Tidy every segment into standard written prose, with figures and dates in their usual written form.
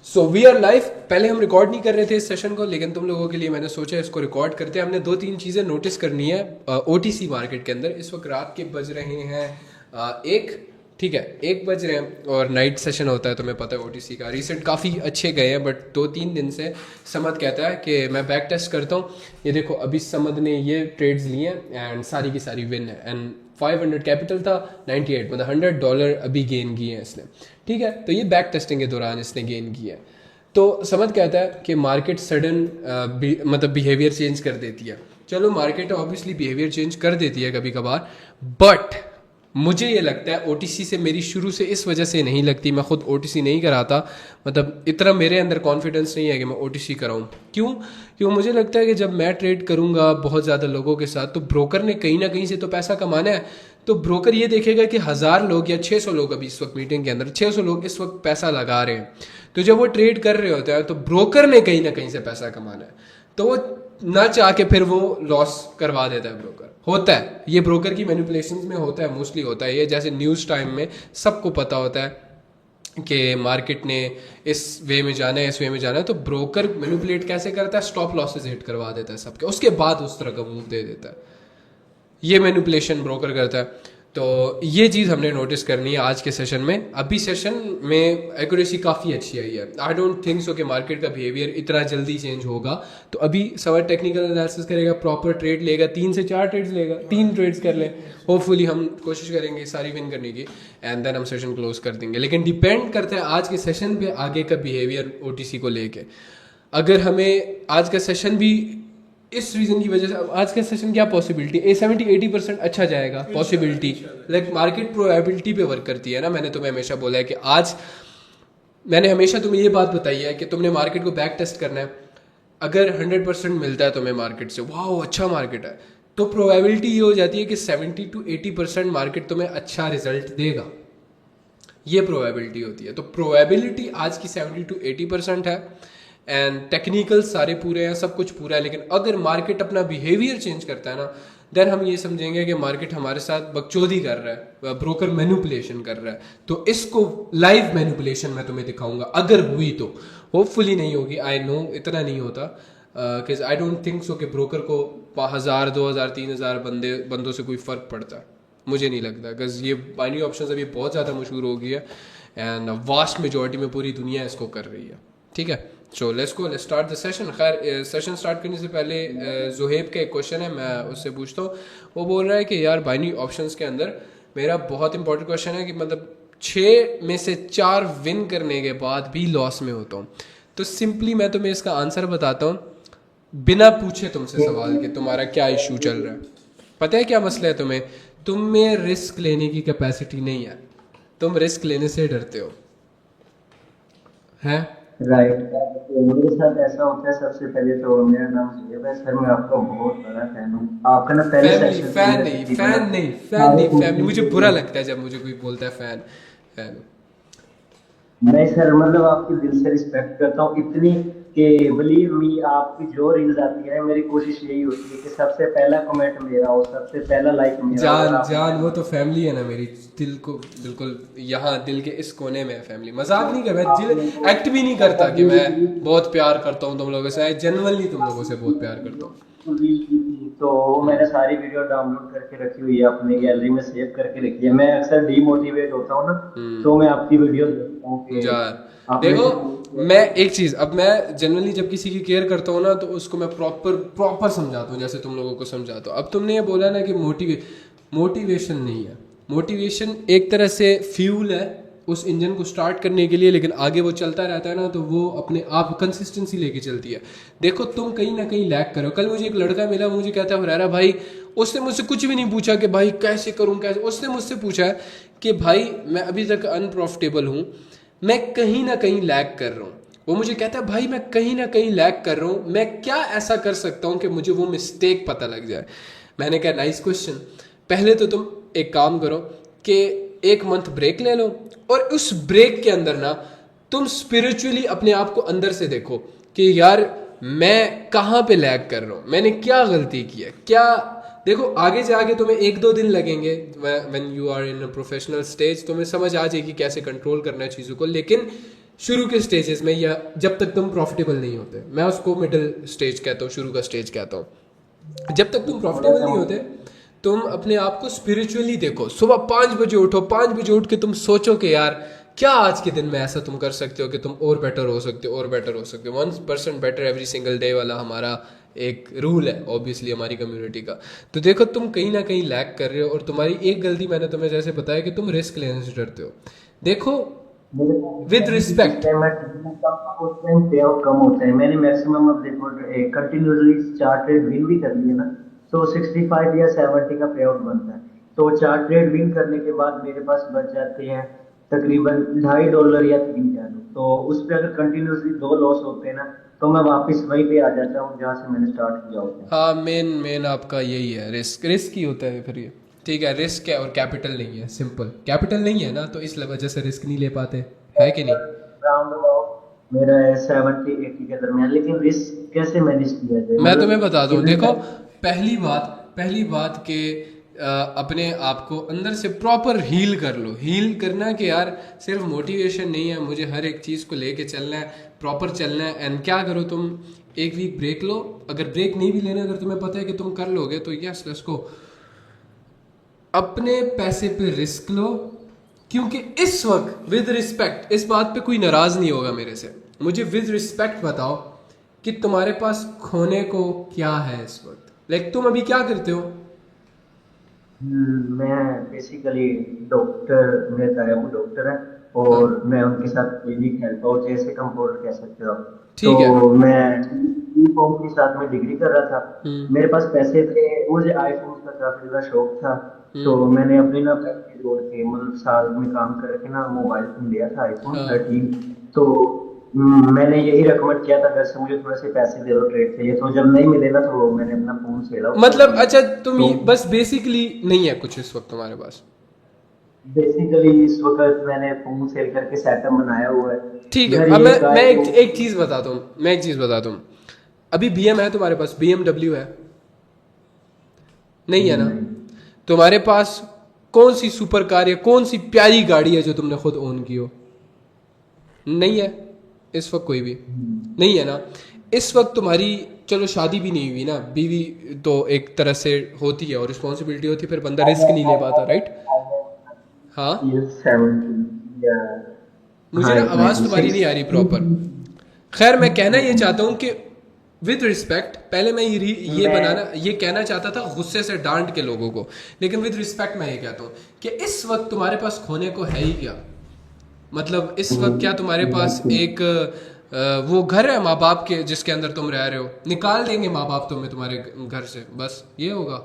So we are live. पहले हम record नहीं कर रहे थे इस सेशन को, लेकिन तुम लोगों के लिए मैंने सोचा इसको रिकॉर्ड करते हैं। हमने दो तीन चीज़ें नोटिस करनी है ओटीसी मार्केट के अंदर। इस वक्त रात के बज रहे हैं एक, ठीक है, 1 बज रहे हैं और नाइट सेशन होता है, तुम्हें पता है ओटीसी का। रिसेंट काफ़ी अच्छे गए हैं, बट 2-3 दिन से समद कहता है कि मैं बैक टेस्ट करता हूँ। ये देखो अभी समद ने ये ट्रेड्स लिए हैं एंड सारी की सारी विन है। एंड 500 कैपिटल था, 98 मतलब $100 अभी गेन किए हैं इसने, ठीक है। तो ये बैक टेस्टिंग के दौरान इसने गेन किया है। तो समझ कहता है कि मार्केट सडन मतलब बिहेवियर चेंज कर देती है। चलो मार्केट ऑब्वियसली बिहेवियर चेंज कर देती है कभी कभार, बट मुझे ये लगता है ओटीसी से मेरी शुरू से इस वजह से नहीं लगती। मैं खुद ओटीसी नहीं कराता, मतलब इतना मेरे अंदर कॉन्फिडेंस नहीं है कि मैं ओटीसी कराऊं। क्यों मुझे लगता है कि जब मैं ट्रेड करूंगा बहुत ज़्यादा लोगों के साथ, तो ब्रोकर ने कहीं ना कहीं से तो पैसा कमाना है। तो ब्रोकर ये देखेगा कि 1000 लोग या 600 लोग, अभी इस वक्त मीटिंग के अंदर 600 लोग इस वक्त पैसा लगा रहे हैं, तो जब वो ट्रेड कर रहे होते हैं तो ब्रोकर ने कहीं ना कहीं से पैसा कमाना है, तो वो ना चाह के फिर वो लॉस करवा देता है। ब्रोकर होता है ये, ब्रोकर की मैनिपुलेशंस में होता है, मोस्टली होता है ये। जैसे न्यूज़ टाइम में सबको पता होता है कि मार्केट ने इस वे में जाना है, इस वे में जाना है, तो ब्रोकर मैनिपुलेट कैसे करता है, स्टॉप लॉसेस हिट करवा देता है सबके, उसके बाद उस तरह का मूव दे देता है। ये मैनिपुलेशन ब्रोकर करता है। तो ये चीज़ हमने नोटिस करनी है आज के सेशन में। अभी सेशन में एक्यूरेसी काफ़ी अच्छी आई है। आई डोंट थिंक सो कि मार्केट का बिहेवियर इतना जल्दी चेंज होगा। तो अभी सवाल टेक्निकल एनालिसिस करेगा, प्रॉपर ट्रेड लेगा, 3 से 4 ट्रेड्स लेगा, 3 ट्रेड्स कर ले। होपफुली हम कोशिश करेंगे सारी विन करने की, एंड देन हम सेशन क्लोज कर देंगे। लेकिन डिपेंड करता है आज के सेशन पे आगे का बिहेवियर ओटीसी को लेके। अगर हमें आज का सेशन भी इस रीजन की वजह से, आज का सेशन क्या पॉसिबिलिटी, 70-80% अच्छा जाएगा पॉसिबिलिटी। लाइक मार्केट प्रोबेबिलिटी पे वर्क करती है ना। मैंने तुम्हें हमेशा बोला है कि आज मैंने हमेशा तुम्हें ये बात बताई है कि तुमने मार्केट को बैक टेस्ट करना है। अगर 100% मिलता है तुम्हें मार्केट से, वाह अच्छा मार्केट है, तो प्रोबेबिलिटी ये हो जाती है कि 70-80% मार्केट तुम्हें अच्छा रिजल्ट देगा। ये प्रोबेबिलिटी होती है। तो प्रोबेबिलिटी आज की 70-80% है एंड टेक्निकल सारे पूरे हैं, सब कुछ पूरा है। लेकिन अगर मार्केट अपना बिहेवियर चेंज करता है ना, देन हम ये समझेंगे कि मार्केट हमारे साथ बकचोदी कर रहा है, ब्रोकर मैनिपुलेशन कर रहा है। तो इसको लाइव मैनिपुलेशन मैं तुम्हें दिखाऊंगा, अगर हुई तो। होपफुली नहीं होगी, आई नो इतना नहीं होता, कि आई डोंट थिंक सो कि ब्रोकर को 1000, 2000, 3000 बंदों से कोई फ़र्क पड़ता है, मुझे नहीं लगता। बिकॉज ये बाइनरी ऑप्शंस अभी बहुत ज़्यादा मशहूर हो गई है एंड वास्ट मेजॉरिटी में पूरी दुनिया इसको कर रही है, ठीक है। So let's go, let's start the session. खैर सेशन स्टार्ट करने से पहले जुहेब का एक क्वेश्चन है, मैं उससे पूछता हूँ। वो बोल रहा है कि यार बाइनरी ऑप्शंस के अंदर मेरा बहुत इंपॉर्टेंट क्वेश्चन है कि मतलब 6 में से 4 विन करने के बाद भी लॉस में होता हूँ। तो सिंपली मैं तुम्हें इसका आंसर बताता हूँ बिना पूछे तुमसे सवाल कि तुम्हारा क्या इशू चल रहा है। पता है क्या मसला है तुम्हें? तुम में रिस्क लेने की कैपेसिटी नहीं है, तुम रिस्क लेने से डरते हो, हैं? राइट। तो मेरे साथ ऐसा होता है। सबसे पहले तो मेरा नाम सुहेब है सर, मैं आपका बहुत बड़ा फैन हूँ। आपका ना पहले फैमिली, सेशन से फैन मेरा नहीं, काफी बड़ा फैन नहीं, फैन सारे नहीं, फैमिली। मुझे बुरा पूछने लगता है जब मुझे कोई बोलता है फैन। फैन नहीं सर, मतलब आपकी दिल से रिस्पेक्ट करता हूँ इतनी कि बिलीव मी, आपकी जो रील्स आती है मेरी कोशिश यही होती है कि सबसे पहला कमेंट मेरा हो, सबसे पहला लाइक मेरा हो। और जान आप जान, वो तो फैमिली है ना मेरी, दिल को बिल्कुल यहाँ दिल के इस कोने में है फैमिली। मजाक नहीं कर, मैं आपने एक्ट भी नहीं करता कि मैं बहुत प्यार करता हूँ तुम लोगों से। जनरली तुम लोगों से बहुत प्यार करता हूँ। रील की थी तो मैंने सारी वीडियो डाउनलोड करके रखी हुई है, अपनी गैलरी में सेव करके रखी है। मैं अक्सर डीमोटिवेट होता हूँ ना, तो मैं आपकी वीडियो देखता हूँ कि यार आप मेरे देखो, से पूछते मैं हैं। एक चीज, अब मैं जनरली जब किसी की केयर करता हूँ ना, तो उसको मैं प्रॉपर प्रॉपर समझाता हूँ, जैसे तुम लोगों को समझाता हूँ। अब तुमने ये बोला ना कि मोटिवेशन नहीं है। मोटिवेशन एक तरह से फ्यूल है उस इंजन को स्टार्ट करने के लिए, लेकिन आगे वो चलता रहता है ना, तो वो अपने आप कंसिस्टेंसी लेके चलती है। देखो तुम कहीं ना कहीं लैग करो। कल मुझे एक लड़का मिला, मुझे कहता है हुरैरा भाई, उसने मुझसे कुछ भी नहीं पूछा कि भाई कैसे करूं कैसे, उसने मुझसे पूछा है कि भाई मैं अभी तक अनप्रॉफिटेबल हूं, मैं कहीं ना कहीं लैग कर रहा हूँ। वो मुझे कहता है भाई मैं कहीं ना कहीं लैग कर रहा हूँ, मैं क्या ऐसा कर सकता हूँ कि मुझे वो मिस्टेक पता लग जाए। मैंने कहा नाइस क्वेश्चन। पहले तो तुम एक काम करो कि 1 मंथ ब्रेक ले लो, और उस ब्रेक के अंदर ना तुम स्पिरिचुअली अपने आप को अंदर से देखो कि यार मैं कहाँ पे लैग कर रहा हूँ, मैंने क्या गलती की है, क्या। देखो आगे जाके तुम्हें 1-2 दिन लगेंगे, when you are in a professional stage तुम्हें समझ आ जाएगी कैसे कंट्रोल करना है चीज़ों को। लेकिन शुरू के स्टेजेस में, या जब तक तुम प्रॉफिटेबल नहीं होते, मैं उसको मिडिल स्टेज कहता हूँ, शुरू का स्टेज कहता हूँ। जब तक तुम प्रॉफिटेबल नहीं होते, तुम अपने आप को स्पिरिचुअली देखो। सुबह 5 बजे उठो, 5 बजे उठ के तुम सोचो कि यार क्या आज के दिन में ऐसा तुम कर सकते हो कि तुम और बेटर हो सकते हो, और बेटर हो सकते हो। 1% बेटर एवरी सिंगल डे वाला हमारा एक रूल है ऑब्वियसली हमारी कम्युनिटी का। तो देखो तुम कहीं ना कहीं लैक कर रहे हो, और तुम्हारी एक गलती मैंने तुम्हें जैसे बताया कि तुम रिस्क लेने से डरते हो। देखो विद रिस्पेक्ट, पे आउट कम होता है। मैंने मैक्सिमम अब देखो कंटिन्यूसली चार ट्रेड विन भी कर लिए ना, तो 65 या 70 का पे आउट बनता है। तो 4 ट्रेड विन करने के बाद मेरे पास बच जाते हैं तकरीबन $2.5 या 3 तो उस पे अगर कंटिन्यूसली 2 लॉस होते हैं ना, तो मैं वापस वहीं पे आ जाता हूँ जहाँ से मैंने स्टार्ट किया होता है। हाँ मेन मेन आपका यही है, रिस्क। रिस्क ही होता है फिर ये, ठीक है। रिस्क है और कैपिटल नहीं है, सिंपल। कैपिटल नहीं है ना, तो इस वजह से रिस्क नहीं ले पाते, है कि नहीं? राउंड अबाउट मेरा है 70-80 के दरमियान, लेकिन रिस्क कैसे मैनेज किया जाए, मैं मतलब तुम्हें बता दूं, कितने देखो पहली बात के अपने आप को अंदर से प्रॉपर हील कर लो। हील करना कि यार सिर्फ मोटिवेशन नहीं है, मुझे हर एक चीज़ को लेके चलना है, प्रॉपर चलना है। एंड क्या करो तुम, एक वीक ब्रेक लो। अगर ब्रेक नहीं भी लेना, अगर तुम्हें पता है कि तुम कर लोगे, तो यस लेट्स गो। अपने पैसे पे रिस्क लो, क्योंकि इस वक्त विद रिस्पेक्ट, इस बात पे कोई नाराज नहीं होगा मेरे से। मुझे विद रिस्पेक्ट बताओ कि तुम्हारे पास खोने को क्या है इस वक्त। लाइक तुम अभी क्या करते हो? मैं बेसिकली डॉक्टर, मेरे ताया वो डॉक्टर है, हाँ और मैं उनके साथ क्लिनिक हेल्प आउट जैसे कंपाउंडर कह सकते हो आप। ठीक है। तो मैं बीकॉम के साथ में डिग्री कर रहा था। हम्म मेरे पास पैसे थे, मुझे आईफोन का काफी ज्यादा शौक था। तो हम्म मैंने अपने ना पैसे जोड़ के, मतलब साल में काम करके ना मोबाइल फोन लिया था आईफोन हाँ 13। तो मैंने यही रिकमेंड किया था घर से, मुझे थोड़े से पैसे दे दो ट्रेड के लिए। तो जब नहीं मिले ना, तो मैंने अपना फोन सेल आउट कर मतलब दिया। अच्छा, तुम तो बस बेसिकली नहीं है कुछ इस वक्त तुम्हारे पास? बेसिकली इस वक्त मैंने फोन सेल करके सेटअप बनाया हुआ है। ठीक है। घर अब ये मैं गाय एक चीज़ बताता हूँ, मैं एक चीज़ बताता हूँ। अभी बीएम है तुम्हारे पास? BMW है? नहीं है ना? नहीं, तुम्हारे पास कौन सी सुपर कार या कौन सी प्यारी गाड़ी है जो तुमने खुद ओन की हो? नहीं है इस वक्त कोई भी, नहीं है ना? इस वक्त तुम्हारी, चलो शादी भी नहीं हुई ना, बीवी तो एक तरह से होती है और रिस्पॉन्सिबिलिटी होती है, फिर बंदा रिस्क नहीं ले पाता, राइट? हाँ, ये 70 या मुझे हाँ ना इतना आवाज़ ही तुम्हारी नहीं आ रही प्रॉपर। खैर मैं कहना ये चाहता हूँ कि विद रिस्पेक्ट, पहले मैं ये कहना चाहता था गुस्से से डांट के लोगों को, लेकिन विद रिस्पेक्ट मैं ये कहता हूँ कि इस वक्त तुम्हारे पास खोने को है ही क्या? मतलब इस वक्त क्या तुम्हारे पास एक वो घर है माँ बाप के जिसके अंदर तुम रह रहे हो? निकाल देंगे माँ बाप तुम्हें तुम्हारे घर से, बस ये होगा।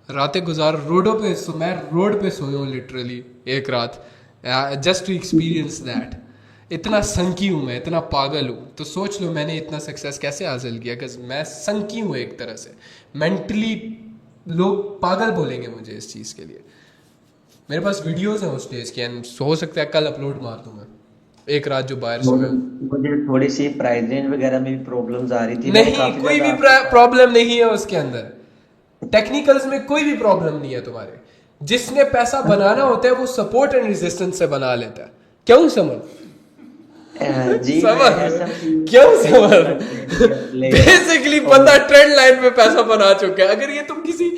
रातें गुजार रोडों पे मैं रोड पे सोया हूँ लिटरली एक रात, जस्ट टू एक्सपीरियंस दैट। इतना संकी हूँ मैं, इतना पागल हूँ। तो सोच लो मैंने इतना सक्सेस कैसे हासिल किया, कि मैं संकी हूँ एक तरह से मेंटली। लोग पागल बोलेंगे मुझे इस चीज़ के लिए। मेरे पास वीडियोस हैं उस स्टेज के, एंड हो सकता है कल अपलोड मार दूँ मैं, एक रात जो बाहर सोया हूँ। मुझे थोड़ी सी प्राइस रेंज वगैरह में भी प्रॉब्लम्स आ रही थी। मैंने नहीं, काफी कोई ज्यादा भी आपके प्रॉब्लम नहीं है उसके अंदर। टेक्निकल्स में कोई भी प्रॉब्लम नहीं है तुम्हारे। जिसने पैसा बनाना होता है वो सपोर्ट एंड रेजिस्टेंस से बना लेता है। क्यों समझ? जी मैं समझ? ऐसा क्यों कई समझ? सारा ट्रेड ले रहा बेसिकली हूँ। बंदा और ट्रेंड लाइन में पैसा बना चुका है। अगर ये तुम किसी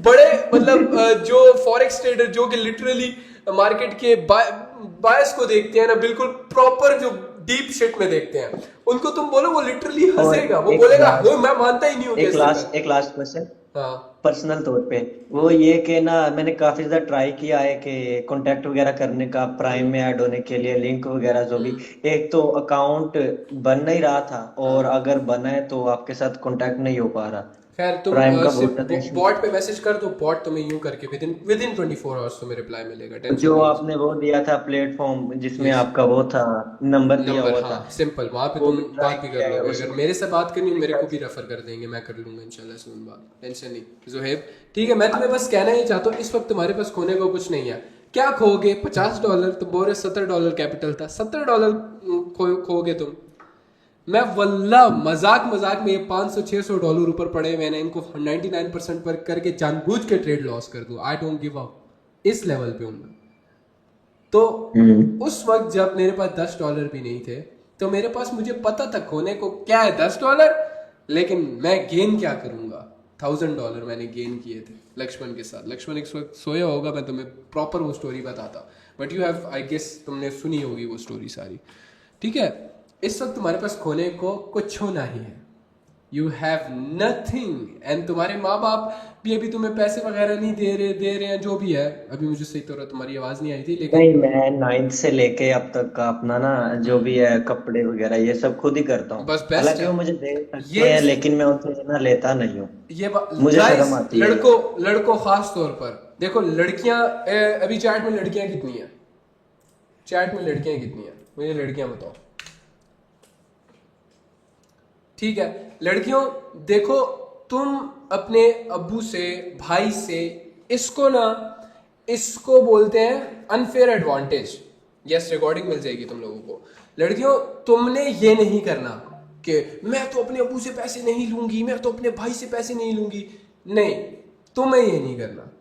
बड़े मतलब जो फॉरेक्स ट्रेडर जो कि लिटरली मार्केट के बायस को देखते हैं ना, बिल्कुल प्रॉपर जो डीप शिट में देखते हैं, उनको तुम बोलो वो लिटरली और हंसेगा, वो एक बोलेगा वो लास्ट मैं मानता ही नहीं हूँ कैसे कर। एक लास्ट क्वेश्चन हाँ पर्सनल तौर पे, वो ये कि ना मैंने काफी ज्यादा ट्राई किया है कि कांटेक्ट वगैरह करने का, प्राइम में ऐड होने के लिए लिंक वगैरह जो भी। एक तो अकाउंट बन नहीं रहा था, और हाँ। अगर बना है तो आपके साथ कांटेक्ट नहीं हो पा रहा। खैर तुम प्राइम का बहुत सिर्फ ज्यादा इशू। बॉट पे मैसेज कर दो, बॉट तुम्हें यूं करके विद इन 24 आवर्स तुम्हें रिप्लाई मिलेगा, टेंशन जो नहीं है। आपने वो दिया था प्लेटफॉर्म जिसमें यस, आपका वो था, नंबर दिया नंबर, हुआ था, हाँ सिंपल, वहाँ पे वो तुम भी ट्राई बात भी कर किया है लोगे। अगर उसमें मेरे से बात करनी हो मेरे को भी भी। रेफर कर देंगे, मैं कर लूंगा इंशाल्लाह सुन बात, टेंशन नहीं जोहेब। ठीक है, मैं तुम्हें बस कहना ही चाहता हूँ इस वक्त तुम्हारे पास खोने को कुछ नहीं है। क्या खोगे? $50? तो बोल रहे $70 कैपिटल था, $70 खोगे तुम। मैं वल्ला मजाक मजाक में ये $500-600 ऊपर पड़े, मैंने इनको 99% पर करके जानबूझ के ट्रेड लॉस कर दूं। आई डोंट गिव अप, इस लेवल पे हूं मैं। तो हम्म। उस वक्त जब मेरे पास $10 भी नहीं थे, तो मेरे पास, मुझे पता था खोने को क्या है $10, लेकिन मैं गेन क्या करूंगा। $1000 मैंने गेन किए थे लक्ष्मण के साथ। लक्ष्मण इस वक्त सोया होगा, मैं तुम्हें प्रॉपर वो स्टोरी बताता, but you have, I guess तुमने सुनी होगी वो स्टोरी सारी, ठीक है। इस वक्त तुम्हारे पास खोने को कुछ होना ही है, यू हैव नथिंग, एंड तुम्हारे माँ बाप भी अभी तुम्हें पैसे वगैरह नहीं दे रहे हैं, जो भी है। अभी मुझे सही तरह तुम्हारी आवाज नहीं आई थी, लेकिन नहीं, मैं 9th से लेके अब तक का अपना ना जो भी है कपड़े वगैरह ये सब खुद ही करता हूँ। बस बेस्ट हालांकि है वो मुझे दे ये। सकते हैं लेकिन मैं उनसे ना लेता नहीं हूँ। ये मुझे गाइस, शर्म आती है। लड़कों खास तौर पर देखो, लड़कियां अभी चैट में लड़कियां कितनी हैं, चैट में लड़कियां कितनी हैं, मुझे लड़कियां बताओ, ठीक है। लड़कियों देखो, तुम अपने अब्बू से, भाई से, इसको ना, इसको बोलते हैं अनफेयर एडवांटेज। यस, रिकॉर्डिंग मिल जाएगी तुम लोगों को। लड़कियों, तुमने ये नहीं करना कि मैं तो अपने अब्बू से पैसे नहीं लूंगी, मैं तो अपने भाई से पैसे नहीं लूंगी। नहीं, तुम्हें ये नहीं करना।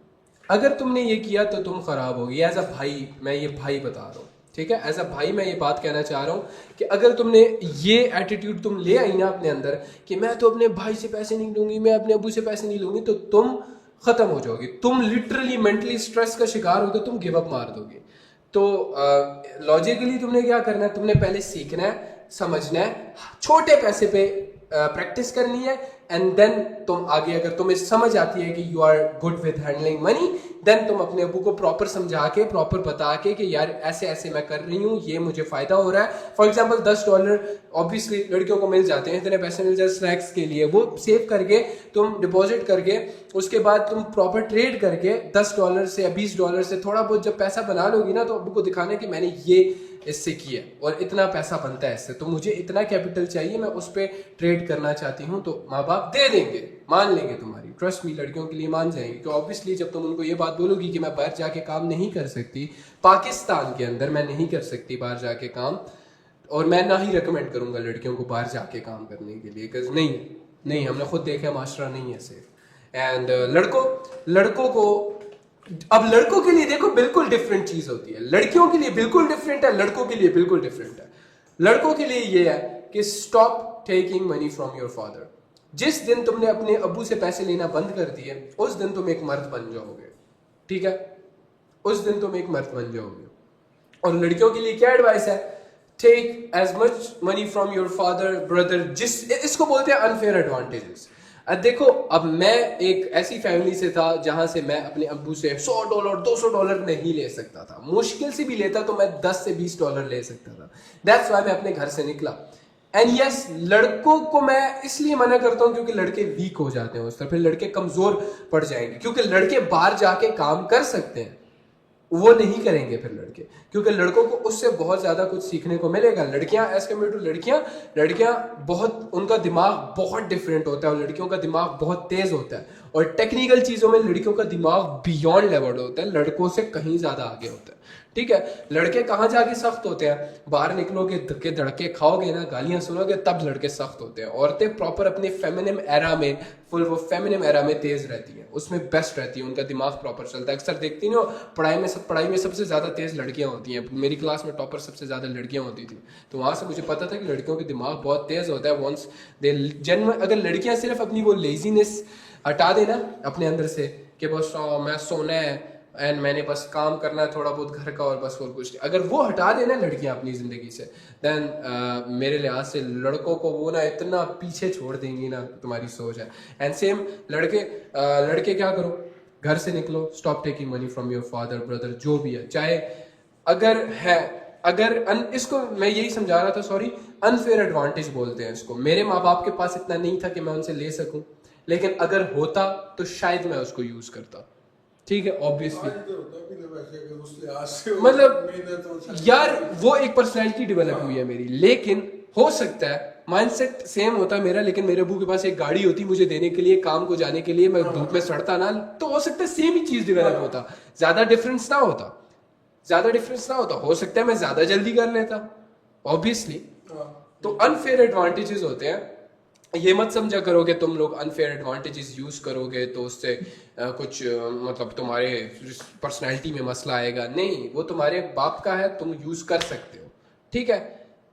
अगर तुमने ये किया तो तुम खराब होगी। एज अ भाई, मैं ये भाई बता रहा हूँ, ठीक है। एज अ भाई मैं ये बात कहना चाह रहा हूँ कि अगर तुमने ये एटीट्यूड तुम ले आई ना अपने अंदर कि मैं तो अपने भाई से पैसे नहीं लूंगी, मैं अपने अबू से पैसे नहीं लूंगी, तो तुम खत्म हो जाओगे। तुम लिटरली मेंटली स्ट्रेस का शिकार होगे, तुम गिव अप मार दोगे। तो लॉजिकली तुमने क्या करना है, तुमने पहले सीखना है, समझना है, छोटे पैसे पे प्रैक्टिस करनी है, एंड देन तुम आगे, अगर तुम्हें समझ आती है कि you are good with handling money, then तुम अपने अबू को प्रॉपर समझा के, प्रॉपर बता के कि यार ऐसे ऐसे मैं कर रही हूँ, ये मुझे फायदा हो रहा है। फॉर एग्जाम्पल $10 ऑब्वियसली लड़कियों को मिल जाते हैं, इतने पैसे मिल जाते हैं स्नैक्स के लिए, वो सेव करके तुम डिपॉजिट करके, उसके बाद तुम प्रॉपर ट्रेड करके $10 से या $20 से थोड़ा बहुत जब पैसा बना लोगी ना, तो अबू को दिखाना कि मैंने ये इससे किया और इतना पैसा बनता है इससे, तो मुझे इतना कैपिटल चाहिए, मैं उस पर ट्रेड करना चाहती हूँ। तो माँ बाप दे देंगे, मान लेंगे तुम्हारी, ट्रस्ट मी, लड़कियों के लिए मान जाएंगे। क्योंकि ऑब्वियसली जब तुम उनको ये बात बोलोगी कि मैं बाहर जाके काम नहीं कर सकती, पाकिस्तान के अंदर मैं नहीं कर सकती बाहर जाके काम, और मैं ना ही रिकमेंड करूंगा लड़कियों को बाहर जाके काम करने के लिए, बिकॉज नहीं नहीं, हमने खुद देखा है माशरा नहीं है सेफ। एंड लड़कों को, अब लड़कों के लिए देखो बिल्कुल डिफरेंट चीज होती है, लड़कियों के लिए बिल्कुल डिफरेंट है, लड़कों के लिए बिल्कुल डिफरेंट है। लड़कों के लिए ये है कि stop taking money from your father. जिस दिन तुमने अपने अब्बू से पैसे लेना बंद कर दिए, उस दिन तुम एक मर्द बन जाओगे, ठीक है, उस दिन तुम एक मर्द बन जाओगे। और लड़कियों के लिए क्या एडवाइस है, take as much money from your father brother, इसको बोलते हैं अनफेयर एडवांटेजेस। अब देखो, अब मैं एक ऐसी फैमिली से था जहां से मैं अपने अब्बू से $100 $200 नहीं ले सकता था, मुश्किल से भी लेता तो मैं $10 से $20 ले सकता था। दैट्स वाई मैं अपने घर से निकला। एंड यस, लड़कों को मैं इसलिए मना करता हूं क्योंकि लड़के वीक हो जाते हैं उस तरफ, फिर लड़के कमजोर पड़ जाएंगे, क्योंकि लड़के बाहर जाके काम कर सकते हैं, वो नहीं करेंगे फिर लड़के, क्योंकि लड़कों को उससे बहुत ज्यादा कुछ सीखने को मिलेगा। लड़कियां एज कम्पेयर टू लड़कियां बहुत, उनका दिमाग बहुत डिफरेंट होता है, और लड़कियों का दिमाग बहुत तेज होता है, और टेक्निकल चीजों में लड़कियों का दिमाग बियॉन्ड लेवल होता है, लड़कों से कहीं ज्यादा आगे होता है, ठीक है। लड़के कहाँ जाके सख्त होते हैं, बाहर निकलोगे, धक्के धड़के खाओगे ना, गालियां सुनोगे, तब लड़के सख्त होते हैं। औरतें प्रॉपर अपने फेमिनिन एरा में, फुल वो फेमिनिन एरा में तेज रहती हैं, उसमें बेस्ट रहती है, उनका दिमाग प्रॉपर चलता है। अक्सर देखती हो पढ़ाई में सबसे ज्यादा तेज लड़कियां होती हैं। मेरी क्लास में टॉपर सबसे ज्यादा लड़कियां होती थी, तो वहां से मुझे पता था कि लड़कियों के दिमाग बहुत तेज होता है। वंस दे जन्म, अगर लड़कियां सिर्फ अपनी वो लेजीनेस हटा देना अपने अंदर से कि बस मैं सोना है एंड मैंने बस काम करना है थोड़ा बहुत घर का, और बस और कुछ नहीं, अगर वो हटा देना लड़कियां अपनी जिंदगी से, देन मेरे लिहाज से लड़कों को वो ना इतना पीछे छोड़ देंगी ना, तुम्हारी सोच है। एंड सेम लड़के क्या करो, घर से निकलो, stop taking money from your father brother, जो भी है, चाहे इसको मैं यही समझा रहा था, सॉरी, अनफेयर एडवांटेज बोलते हैं इसको। मेरे माँ बाप के पास इतना नहीं था कि मैं उनसे ले सकूं, लेकिन अगर होता तो शायद मैं उसको यूज करता, ठीक है। ऑब्वियसली मतलब यार वो एक पर्सनैलिटी डेवलप हुई है मेरी, लेकिन हो सकता है माइंडसेट सेम होता मेरा, लेकिन मेरे अबू के पास एक गाड़ी होती मुझे देने के लिए, काम को जाने के लिए, मैं धूप में सड़ता ना, तो हो सकता है सेम ही चीज डेवलप होता, ज्यादा डिफरेंस ना होता, हो सकता है मैं ज्यादा जल्दी कर लेता, ऑब्वियसली। तो अनफेयर एडवांटेजेस होते हैं, ये मत समझा करो कि तुम लोग अनफेयर एडवांटेजेस यूज करोगे तो उससे कुछ मतलब तुम्हारे पर्सनालिटी में मसला आएगा। नहीं, वो तुम्हारे बाप का है, तुम यूज कर सकते हो, ठीक है,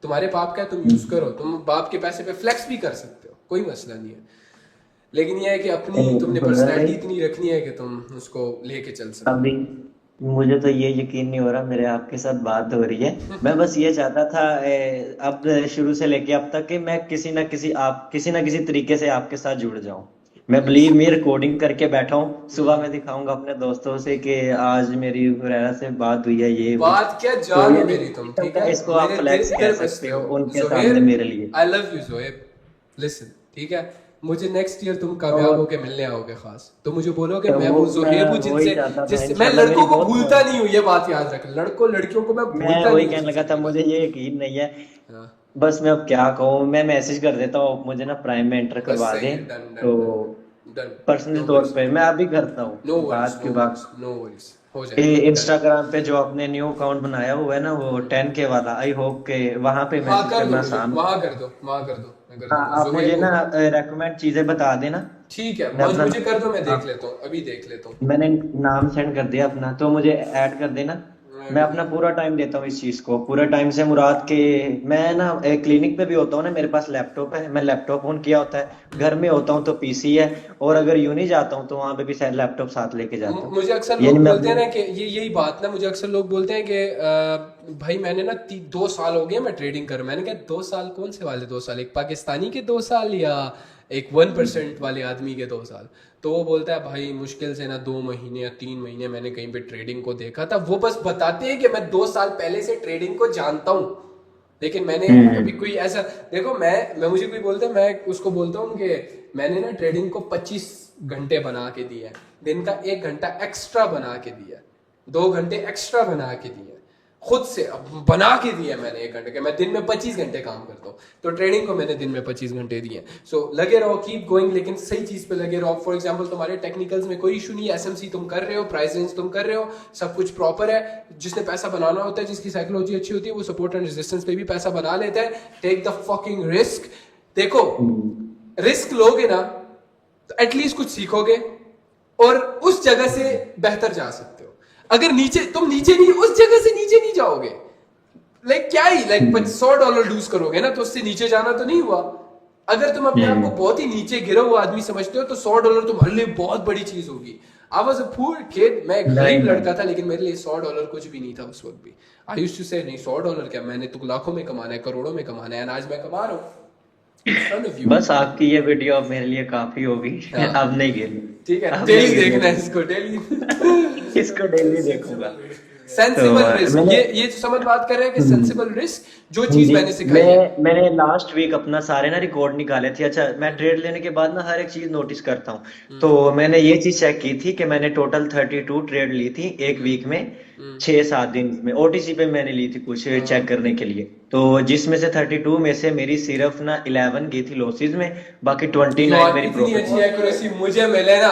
तुम्हारे बाप का है, तुम यूज करो, तुम बाप के पैसे पे फ्लेक्स भी कर सकते हो, कोई मसला नहीं है। लेकिन ये है कि अपनी तुमने भैया भाई, पर्सनालिटी इतनी रखनी है कि तुम उसको लेके चल सको। अभी मुझे तो ये यकीन नहीं हो रहा मेरे आपके साथ बात हो रही है। मैं बस ये चाहता था अब शुरू से लेके अब तक कि मैं किसी ना किसी तरीके से आपके साथ जुड़ जाऊं। मैं बिलीव मी रिकॉर्डिंग करके बैठा हूँ, सुबह मैं दिखाऊंगा अपने दोस्तों से कि आज मेरी हुरैरा से बात हुई है, ये वो। बात क्या तो जान ये है नहीं मेरी, कह तुम ठीक सकता, है, इसको आप मेरे दिल फ्लैक्स कह दिल सकते बसते हो हो। उनके सामने जोहेब, मेरे लिए। I love you Zoheb, listen, ठीक है, मुझे नेक्स्ट ईयर तुम कामयाब तो होके मिलने आओगे खास, तो मुझे बोलोगे तो मैं वो वो मैं जोहेब हूँ वही जिनसे चाहता था, जिससे मैं इंशाल्लाह मेरी लड़कों को बहुत भूलता नहीं हूँ, ये बात याद रख, लड़कियों को मैं मैं भूलता वही नहीं हूँ कहने लगा था, जिंदगी में। मुझे ये यकीन नहीं है। हाँ, बस मैं अब क्या कहूँ, मैं मैसेज कर देता हूँ, आप मुझे ना प्राइम में एंटर बस करवा सही दें। है, डन तो done done done, personal no तौर वरीज, पे मैं अभी करता नो हूँ वरीज, बात की नो बात। वरीज, नो वरीज, हो ये जाएगा डन। इंस्टाग्राम पे जो आपने न्यू अकाउंट बनाया हुआ है ना, वो 10K वाला, आई होप के वहां पे हाँ मैसेज कर दो, करना मुझे आसान हो। वहां कर दो, वहां कर दो, मैं कर हाँ, दूंगा आप मुझे जोहेब। ना रेकमेंड चीजें बता देना। ठीक है, मैं अपना मुझे कर दो, मैं देख आप लेता हूँ, अभी देख लेता हूँ। मैंने नाम सेंड कर दिया अपना, तो मुझे ऐड कर देना। मैं मैं अभी अपना पूरा टाइम देता हूँ इस चीज को, पूरा टाइम से मुराद के। मैं ना क्लिनिक पे भी होता हूँ ना, मेरे पास लैपटॉप है, मैं लैपटॉप ऑन किया होता है। घर में होता हूँ तो पीसी है। और अगर यूं जाता हूँ तो वहां पे भी शायद लैपटॉप साथ लेके जाता हूँ। मुझे अक्सर यानी लोग मैं बोलते हैं अपनी ना कि ये यही बात ना, मुझे अक्सर लोग बोलते हैं कि भाई मैंने ना 2 साल हो गए मैं ट्रेडिंग कर, मैंने कहा 2 साल कौन से वाले 2 साल, एक पाकिस्तानी के 2 साल या एक 1% वाले आदमी के 2 साल। तो वो बोलता है भाई मुश्किल से ना 2 महीने या 3 महीने मैंने कहीं पे ट्रेडिंग को देखा था, वो बस बताते हैं कि मैं 2 साल पहले से ट्रेडिंग को जानता हूँ, लेकिन मैंने कभी हम्म कोई ऐसा, देखो मैं मुझे कोई बोलता है, मैं उसको बोलता हूँ कि मैंने ना ट्रेडिंग को 25 घंटे बना के दिया है, दिन का 1 घंटा एक्स्ट्रा बना के दिया है, 2 घंटे एक्स्ट्रा बना के दिया है, खुद से अब बना के दिया है मैंने 1 घंटे के, मैं दिन में 25 घंटे काम करता हूँ, तो ट्रेडिंग को मैंने दिन में 25 घंटे दिए। सो लगे रहो, कीप गोइंग, लेकिन सही चीज पे लगे रहो। फॉर एग्जांपल तुम्हारे टेक्निकल्स में कोई इशू नहीं है, एसएमसी तुम कर रहे हो, प्राइस रेंज तुम कर रहे हो, सब कुछ प्रॉपर है। जिसने पैसा बनाना होता है, जिसकी साइकोलॉजी अच्छी होती है, वो सपोर्ट एंड रेजिस्टेंस पे भी पैसा बना लेता है। Take the fucking risk. देखो, रिस्क लोगे ना तो एटलीस्ट कुछ सीखोगे और उस जगह से बेहतर जा सकते हो। अगर तुम नीचे नहीं, उस जगह से नीचे नहीं जाओगे, क्या ही $100 लूज करोगे ना, तो उससे नीचे जाना तो नहीं हुआ। अगर तुम अपने आप को बहुत ही नीचे गिरा हुआ आदमी समझते हो तो $100 तुम्हारे लिए बहुत बड़ी चीज होगी। I was a poor kid, मैं एक नहीं गरीब लड़का नहीं था, लेकिन मेरे लिए $100 कुछ भी नहीं था उस वक्त भी। आई यूज्ड टू से नहीं, $100 क्या, मैंने तो लाखों में कमाना है, करोड़ों में कमाना है, आज मैं कमा रहा हूँ in front of you। बस आपकी ये वीडियो अब मेरे लिए काफी होगी। हाँ अब नहीं गिरनी। ठीक है, अब नहीं डेली देखना है गिरनी। इसको, डेली। इसको डेली देखूंगा। तो सेंसिबल रिस्क, मैंने ये जो समझ बात कर रहे हैं कि हम्म, सेंसिबल रिस्क, जो चीज जी, मैंने सिखाई है। मैंने लास्ट वीक अपना सारे ना रिकॉर्ड निकाले थे। अच्छा, मैं ट्रेड लेने के बाद ना हर एक चीज नोटिस करता हूँ। हम्म तो मैंने ये चीज चेक की थी कि मैंने टोटल 32 ट्रेड ली थी एक हम्म वीक में। हम्म 6-7 दिन में ओटीसी पे मैंने ली थी कुछ हाँ। चेक करने के लिए। तो जिसमें से 32 में से मेरी सिर्फ ना 11 गई थी लॉसेज में, बाकी 29 यार मेरी इतनी प्रॉफिट अच्छी में। एक्यूरेसी मुझे मिले ना,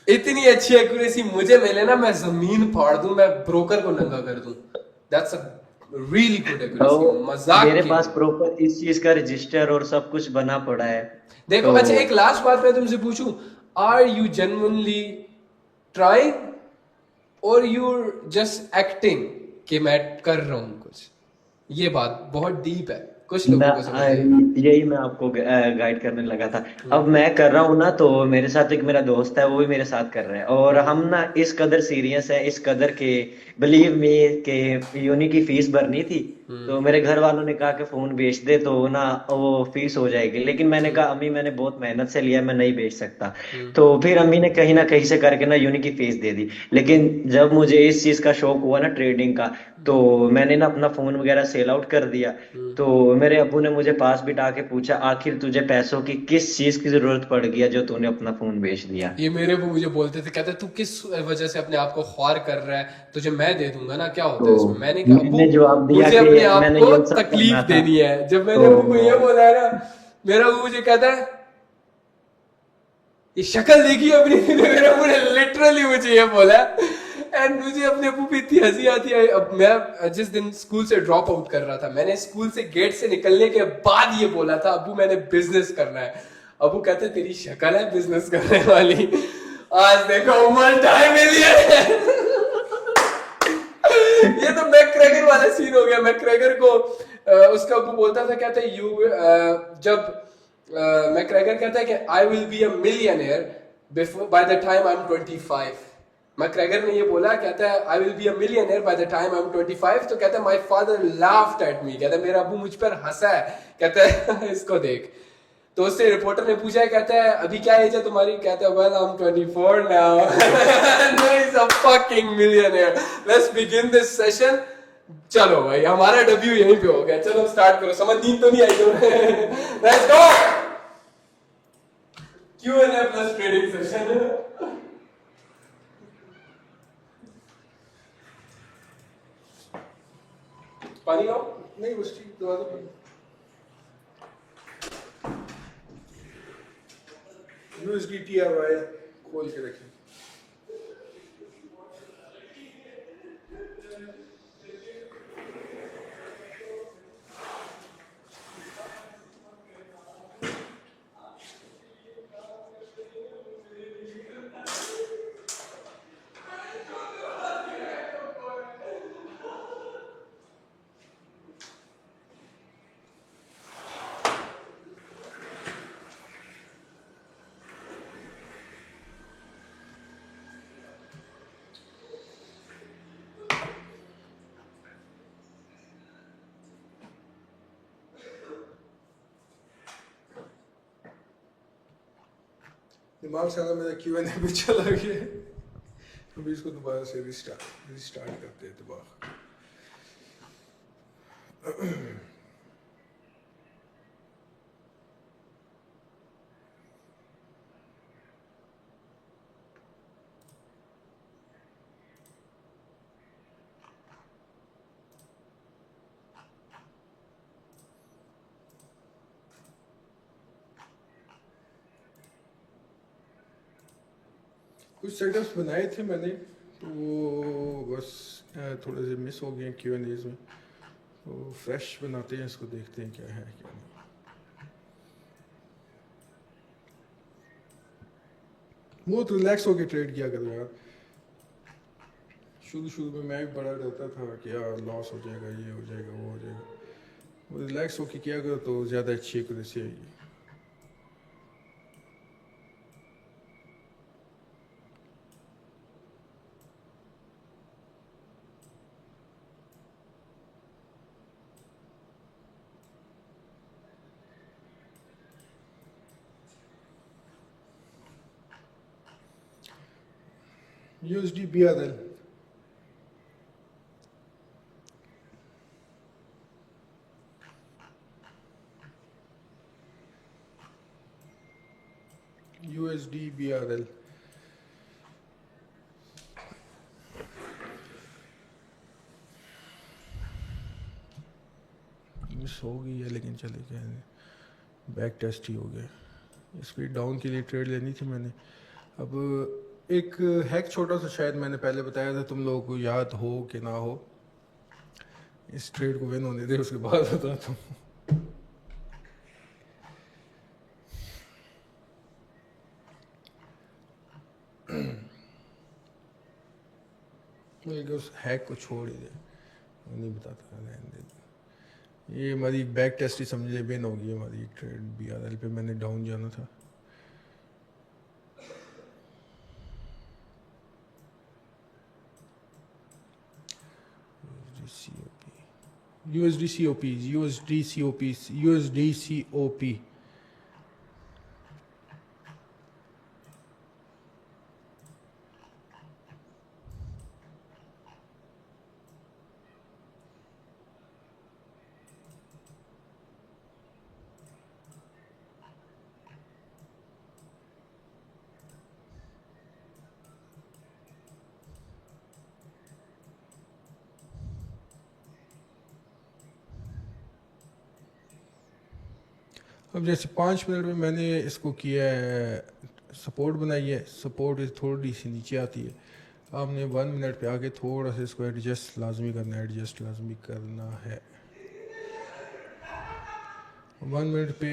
इतनी अच्छी एक्यूरेसी मुझे मिले ना, मैं जमीन फाड़ दूं, मैं ब्रोकर को नंगा कर दूं। That's a really good accuracy, तो मजाक मेरे के पास लिए। प्रॉपर इस चीज का रजिस्टर और सब कुछ बना पड़ा है। देखो, तो अच्छा एक लास्ट बात मैं तुमसे पूछूं, आर यू जेन्युइनली ट्राइंग और यू जस्ट एक्टिंग कि मैं कर रहा हूं कुछ? ये बात बहुत डीप है, कुछ मैं लोगों को समझ आएगी। यही मैं आपको गाइड करने लगा था। हम्म अब मैं कर रहा हूँ ना, तो मेरे साथ एक मेरा दोस्त है, वो भी मेरे साथ कर रहा है, और हम्म हम ना इस कदर सीरियस है, इस कदर के बिलीव मी के यूनी की फीस भरनी थी। हम्म तो मेरे घर वालों ने कहा कि फोन बेच दे तो ना वो फीस हो जाएगी, लेकिन मैंने हम्म कहा अम्मी मैंने बहुत मेहनत से लिया, मैं नहीं बेच सकता। हम्म तो फिर अम्मी ने कहीं ना कहीं से करके ना यूनी की फीस दे दी। लेकिन जब मुझे इस चीज का शौक हुआ ना ट्रेडिंग का, तो मैंने ना अपना फोन वगैरह सेल आउट कर दिया। हम्म तो मेरे अब्बू ने मुझे पास बिठा के पूछा, आखिर तुझे पैसों की किस चीज की जरूरत पड़ गई है जो तूने अपना फोन बेच दिया। ये मेरे को मुझे बोलते थे, कहते तू किस वजह से अपने आप को ख्वार कर रहा है, तुझे मैं दे दूंगा ना, क्या होता तो है इसमें। मैंने कहा अब्बू मैंने जवाब दिया मुझे कि अपने आप मैंने को ये सब तकलीफ करना था। देनी है। जब मैंने तो अब्बू को ये बोला है ना, मेरा अब्बू मुझे कहता है ये शक्ल देखी अपनी। मेरे अब्बू ने लिटरली मुझे ये बोला, एंड मुझे अपने अबू पे इतनी हंसी आती है। अब मैं जिस दिन स्कूल से ड्रॉप आउट कर रहा था, मैंने स्कूल से गेट से निकलने के बाद ये बोला था, अबू मैंने बिजनेस करना है। अबू कहते तेरी शक्ल है बिजनेस करने वाली, आज देखो मल्टी मिलियन। ये तो मैकग्रेगर वाला सीन हो गया। मैकग्रेगर को उसका अबू बोलता था, कहता है जब मैकग्रेगर कहता है कि I will be a millionaire before by the time I am 25। McGregor ने ये बोला, कहता है I will be a millionaire by the time I am 25। तो कहता है my father laughed at me, कहता है मेरा अबू मुझ पर हंसा है। कहता है इसको देख। तो उससे रिपोर्टर ने पूछा, कहता है अभी क्या एज है तुम्हारी? कहता है well I am 24 now. He is a fucking millionaire. Let's begin this session. चलो भाई हमारा डेब्यू यहीं पे हो गया। चलो स्टार्ट करो। समझ नींद तो नहीं आई तुम्हें? Let's go. Q&A plus trading session. पानी लाओ। नहीं बस ठीक दवा दो। USDT आ रहा है, खोल के रखें। दिमाग सारा मेरा Q&A पे चला गया। अभी इसको दोबारा से रिस्टार्ट करते हैं दिमाग। कुछ सेटअप्स बनाए थे मैंने, तो वो बस थोड़े से मिस हो गए Q&As में। तो फ्रेश बनाते हैं इसको, देखते हैं क्या है क्या नहीं। बहुत रिलैक्स होके ट्रेड किया करो यार। शुरू में मैं भी बड़ा डरता था कि यार लॉस हो जाएगा, ये हो जाएगा, वो हो जाएगा। वो रिलैक्स होके किया करो तो ज़्यादा अच्छी एक्यूरेसी आएगी। USD BRL USD BRL miss हो गई है, लेकिन चले गए, बैक टेस्ट ही हो गया। इस पर डाउन के लिए ट्रेड लेनी थी मैंने। अब एक हैक छोटा सा शायद मैंने पहले बताया था, तुम लोगों को याद हो कि ना हो। इस ट्रेड को विन होने दे, उसके बाद बताता हूँ। उस हैक को छोड़ ही दे, नहीं बताता, रहने दे। ये हमारी बैक टेस्ट ही समझ ले विन होगी हमारी ट्रेड। BRL पे मैंने डाउन जाना था। USD COP अब जैसे 5 मिनट में मैंने इसको किया है, सपोर्ट बनाई है। सपोर्ट थोड़ी सी नीचे आती है। आपने 1 मिनट पे आके थोड़ा सा इसको एडजस्ट लाजमी करना है, एडजस्ट लाजमी करना है। 1 मिनट पे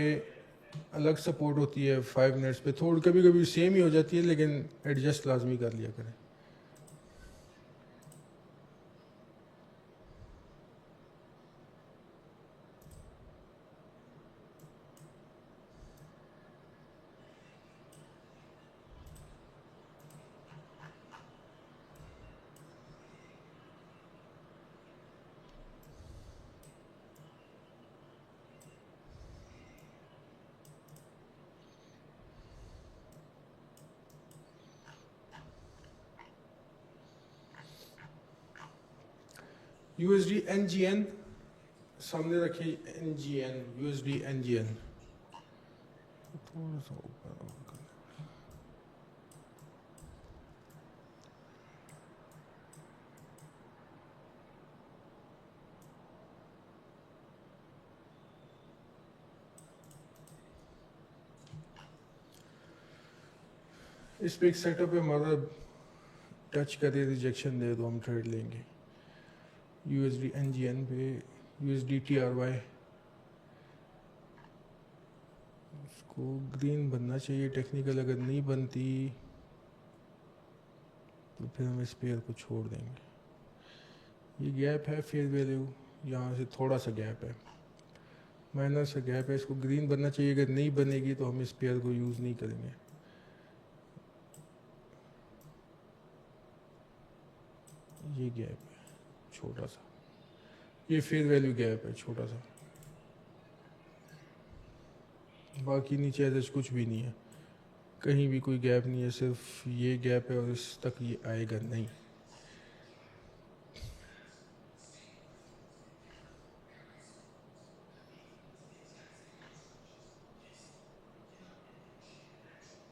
अलग सपोर्ट होती है, 5 मिनट्स पे थोड़ी कभी कभी सेम ही हो जाती है, लेकिन एडजस्ट लाजमी कर लिया करें। USD NGN सामने रखिए, NGN USD NGN थोड़ा सा ऊपर इस पे एक सेटअप है हमारा, टच करे रिजेक्शन दे तो हम ट्रेड लेंगे। USD NGN पे USD TRY उसको ग्रीन बनना चाहिए टेक्निकल, अगर नहीं बनती तो फिर हम इस पेयर को छोड़ देंगे। ये गैप है फेयर वैल्यू, यहाँ से थोड़ा सा गैप है, माइनर सा गैप है, इसको ग्रीन बनना चाहिए, अगर नहीं बनेगी तो हम इस पेयर को यूज़ नहीं करेंगे। ये गैप है छोटा सा, ये फेयर वैल्यू गैप है छोटा सा, बाकी नीचे ऐसा कुछ भी नहीं है, कहीं भी कोई गैप नहीं है, सिर्फ ये गैप है और इस तक ये आएगा नहीं।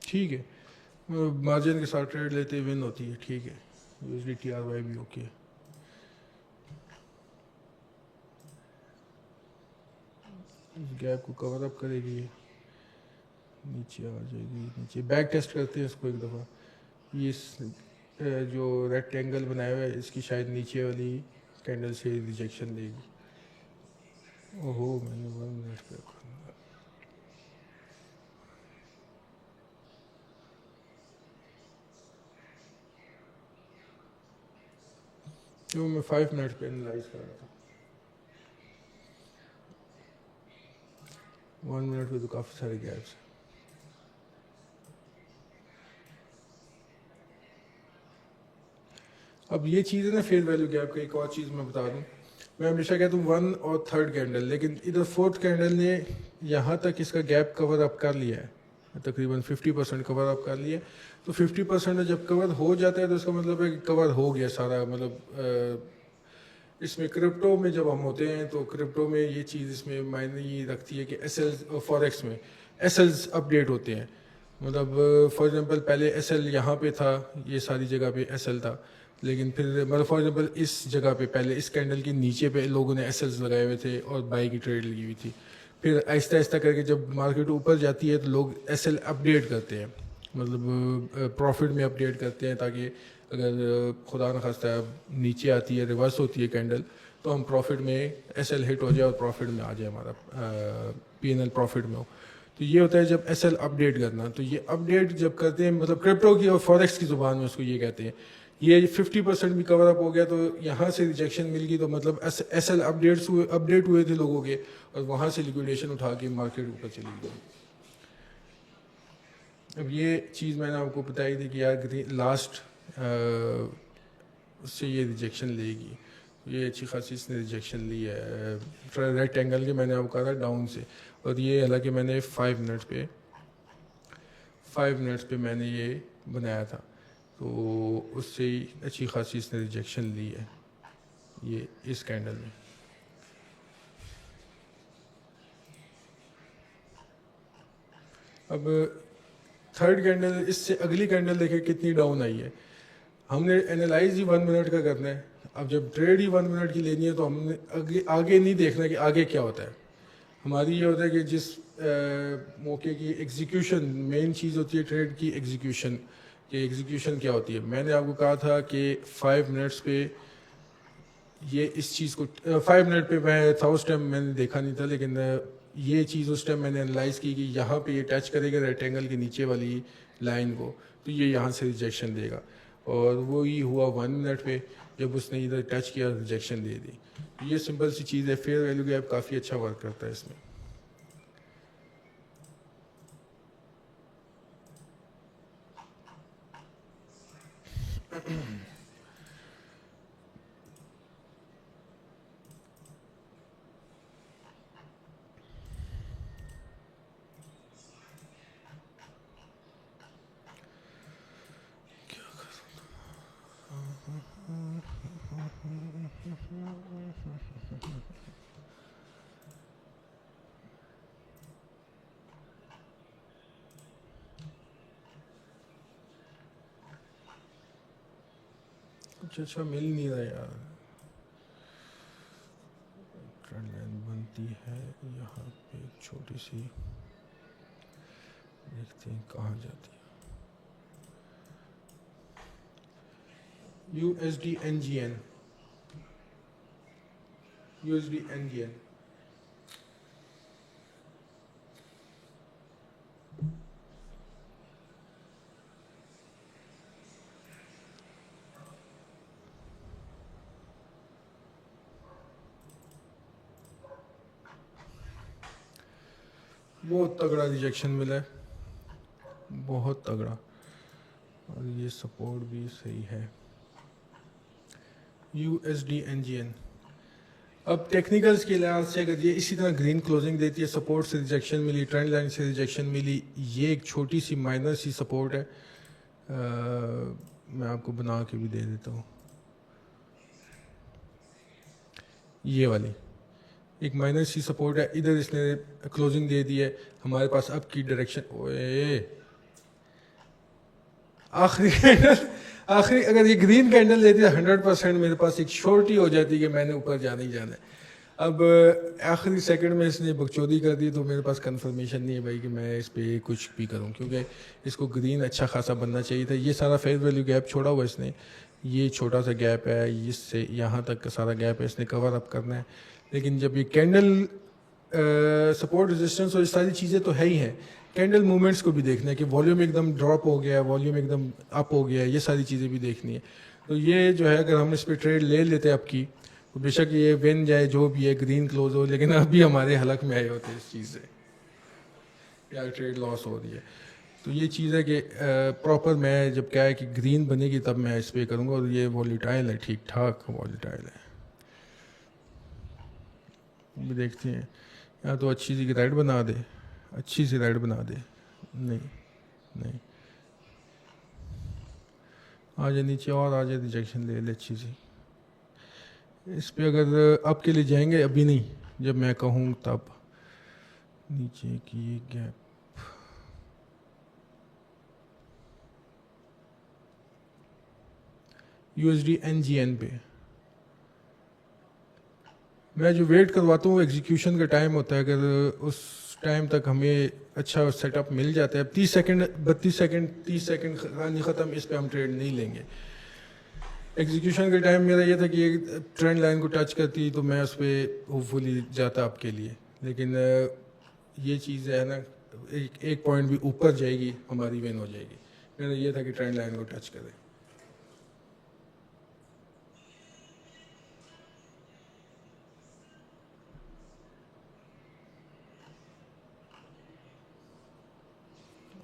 ठीक है, मार्जिन के साथ ट्रेड लेते विन होती है, ठीक है। USD TRY भी ओके है। इस गैप को कवर अप करेगी, नीचे आ जाएगी, नीचे बैक टेस्ट करते हैं इसको एक दफ़ा। ये जो रेक्टेंगल बनाया हुआ है इसकी शायद नीचे वाली कैंडल से रिजेक्शन देगी। ओहो मैंने 1 मिनट पे रखा। जो मैं 5 मिनट पे एनालाइज कर रहा था, 1 मिनट पे तो काफ़ी सारे गैप्स हैं। अब ये चीज़ है ना फेयर वैल्यू गैप का, एक और चीज़ मैं बता दूं, मैं हमेशा कहता हूँ 1 और 3rd कैंडल, लेकिन इधर 4th कैंडल ने यहाँ तक इसका गैप कवर अप कर लिया है, तकरीबन 50% कवर अप कर लिया है। तो 50% जब कवर हो जाता है तो इसका मतलब है कि कवर हो गया सारा, मतलब इसमें क्रिप्टो में जब हम होते हैं तो क्रिप्टो में ये चीज़ इसमें मायने ये रखती है कि एसएल्स, फॉरेक्स में एसएल्स अपडेट होते हैं। मतलब फॉर एग्जांपल पहले एसएल यहाँ पे था, ये सारी जगह पे एसएल था, लेकिन फिर मतलब फॉर एग्जांपल इस जगह पे पहले इस कैंडल के नीचे पे लोगों ने एसएल्स लगाए हुए थे और बाई की ट्रेड लगी हुई थी। फिर आहिस्ता आहिस्ता करके जब मार्केट ऊपर जाती है तो लोग एसएल अपडेट करते हैं, मतलब प्रॉफिट में अपडेट करते हैं, ताकि अगर खुदा न खास्ता नीचे आती है, रिवर्स होती है कैंडल, तो हम प्रॉफिट में एसएल हिट हो जाए और प्रॉफिट में आ जाए, हमारा पीएनएल प्रॉफिट में हो। तो ये होता है जब एसएल अपडेट करना। तो ये अपडेट जब करते हैं, मतलब क्रिप्टो की और फॉरेक्स की ज़ुबान में उसको ये कहते हैं। ये 50% भी कवर अप हो गया तो यहाँ से रिजेक्शन मिल गई, तो मतलब एसएल अपडेट हुए थे लोगों के, और वहाँ से लिक्विडेशन उठा के मार्केट ऊपर चली गई। अब ये चीज़ मैंने आपको बताई थी कि यार लास्ट उससे ये रिजेक्शन लेगी, ये अच्छी खासी इसने रिजेक्शन ली है रेक्टेंगल के, मैंने आपको कहा था डाउन से, और ये हालांकि मैंने 5 मिनट्स पे मैंने ये बनाया था, तो उससे ही अच्छी खासी इसने रिजेक्शन ली है ये इस कैंडल में। अब 3rd कैंडल, इससे अगली कैंडल देखें कितनी डाउन आई है। हमने एनालाइज ही 1 मिनट का करना है। अब जब ट्रेड ही 1 मिनट की लेनी है तो हमने आगे नहीं देखना कि आगे क्या होता है। हमारी ये होता है कि जिस मौके की एग्जीक्यूशन, मेन चीज़ होती है ट्रेड की एग्जीक्यूशन, कि एग्जीक्यूशन क्या होती है। मैंने आपको कहा था कि 5 मिनट्स पे ये इस चीज़ को 5 मिनट पे मैं था उस टाइम, मैंने देखा नहीं था, लेकिन ये चीज़ उस टाइम मैंने एनालाइज की कि यहाँ पे ये टच करेगा रेक्टेंगल के नीचे वाली लाइन को, तो ये यहाँ से रिजेक्शन देगा। और वो ही हुआ 1 मिनट पे, जब उसने इधर टच किया रिजेक्शन दे दी। ये सिंपल सी चीज़ है। फेयर वैल्यू गैप काफ़ी अच्छा वर्क करता है इसमें। कुछ अच्छा मिल नहीं रहा यार। ट्रेंड लाइन बनती है यहाँ पे एक छोटी सी, देखते हैं कहाँ जाती है। USD NGN, USD NGN बहुत तगड़ा रिजेक्शन मिला है, बहुत तगड़ा। और ये सपोर्ट भी सही है। USD NGN अब टेक्निकल्स के लिहाज से अगर ये इसी तरह ग्रीन क्लोजिंग देती है, सपोर्ट से रिजेक्शन मिली, ट्रेंड लाइन से रिजेक्शन मिली, ये एक छोटी सी माइनर सी सपोर्ट है। मैं आपको बना के भी दे देता हूँ। ये वाली एक माइनर सी सपोर्ट है, इधर इसने क्लोजिंग दे दी है। हमारे पास अब की डायरेक्शन, ओए आखिरी अगर ये ग्रीन कैंडल देती है 100% मेरे पास एक शॉर्ट ही हो जाती कि मैंने ऊपर जाना ही जाना है। अब आखिरी सेकंड में इसने बकचोदी कर दी, तो मेरे पास कंफर्मेशन नहीं है भाई कि मैं इस पे कुछ भी करूं, क्योंकि इसको ग्रीन अच्छा खासा बनना चाहिए था। ये सारा फेयर वैल्यू गैप छोड़ा हुआ इसने, ये छोटा सा गैप है, इससे यहाँ तक का सारा गैप है, इसने कवर अप करना है। लेकिन जब ये कैंडल सपोर्ट रेजिस्टेंस और ये सारी चीज़ें तो है ही हैं, कैंडल मूवमेंट्स को भी देखना है कि वॉल्यूम एकदम ड्रॉप हो गया है, वॉल्यूम एकदम अप हो गया है, ये सारी चीज़ें भी देखनी है। तो ये जो है अगर हम इस पर ट्रेड ले लेते हैं आपकी, तो बेशक ये विन जाए जो भी है, ग्रीन क्लोज हो, लेकिन अभी हमारे हलक में आए होते इस चीज़ से, या ट्रेड लॉस हो रही है। तो ये चीज़ है कि प्रॉपर मैं जब क्या है कि ग्रीन बनेगी तब मैं इस पर करूँगा। और ये वॉलीटाइल है, ठीक ठाक वॉलीटाइल है। भी देखते हैं, या तो अच्छी सी राइड बना दे, अच्छी सी राइड बना दे। नहीं नहीं, आ जाए नीचे और आ जाए, रिजेक्शन ले ले अच्छी सी। इस पे अगर अब के लिए जाएंगे, अभी नहीं, जब मैं कहूँ तब। नीचे की ये गैप, USD NGN पे मैं जो वेट करवाता हूँ एग्जीक्यूशन का टाइम होता है। अगर उस टाइम तक हमें अच्छा सेटअप मिल जाता है, 30 सेकंड 32 सेकंड 30 सेकंड कहानी ख़त्म, इस पे हम ट्रेड नहीं लेंगे। एग्जीक्यूशन का टाइम मेरा ये था कि ट्रेंड लाइन को टच करती तो मैं उस पर होपफुली जाता आपके लिए, लेकिन ये चीज़ है ना, एक पॉइंट भी ऊपर जाएगी हमारी विन हो जाएगी। मेरा ये था कि ट्रेंड लाइन को टच करें।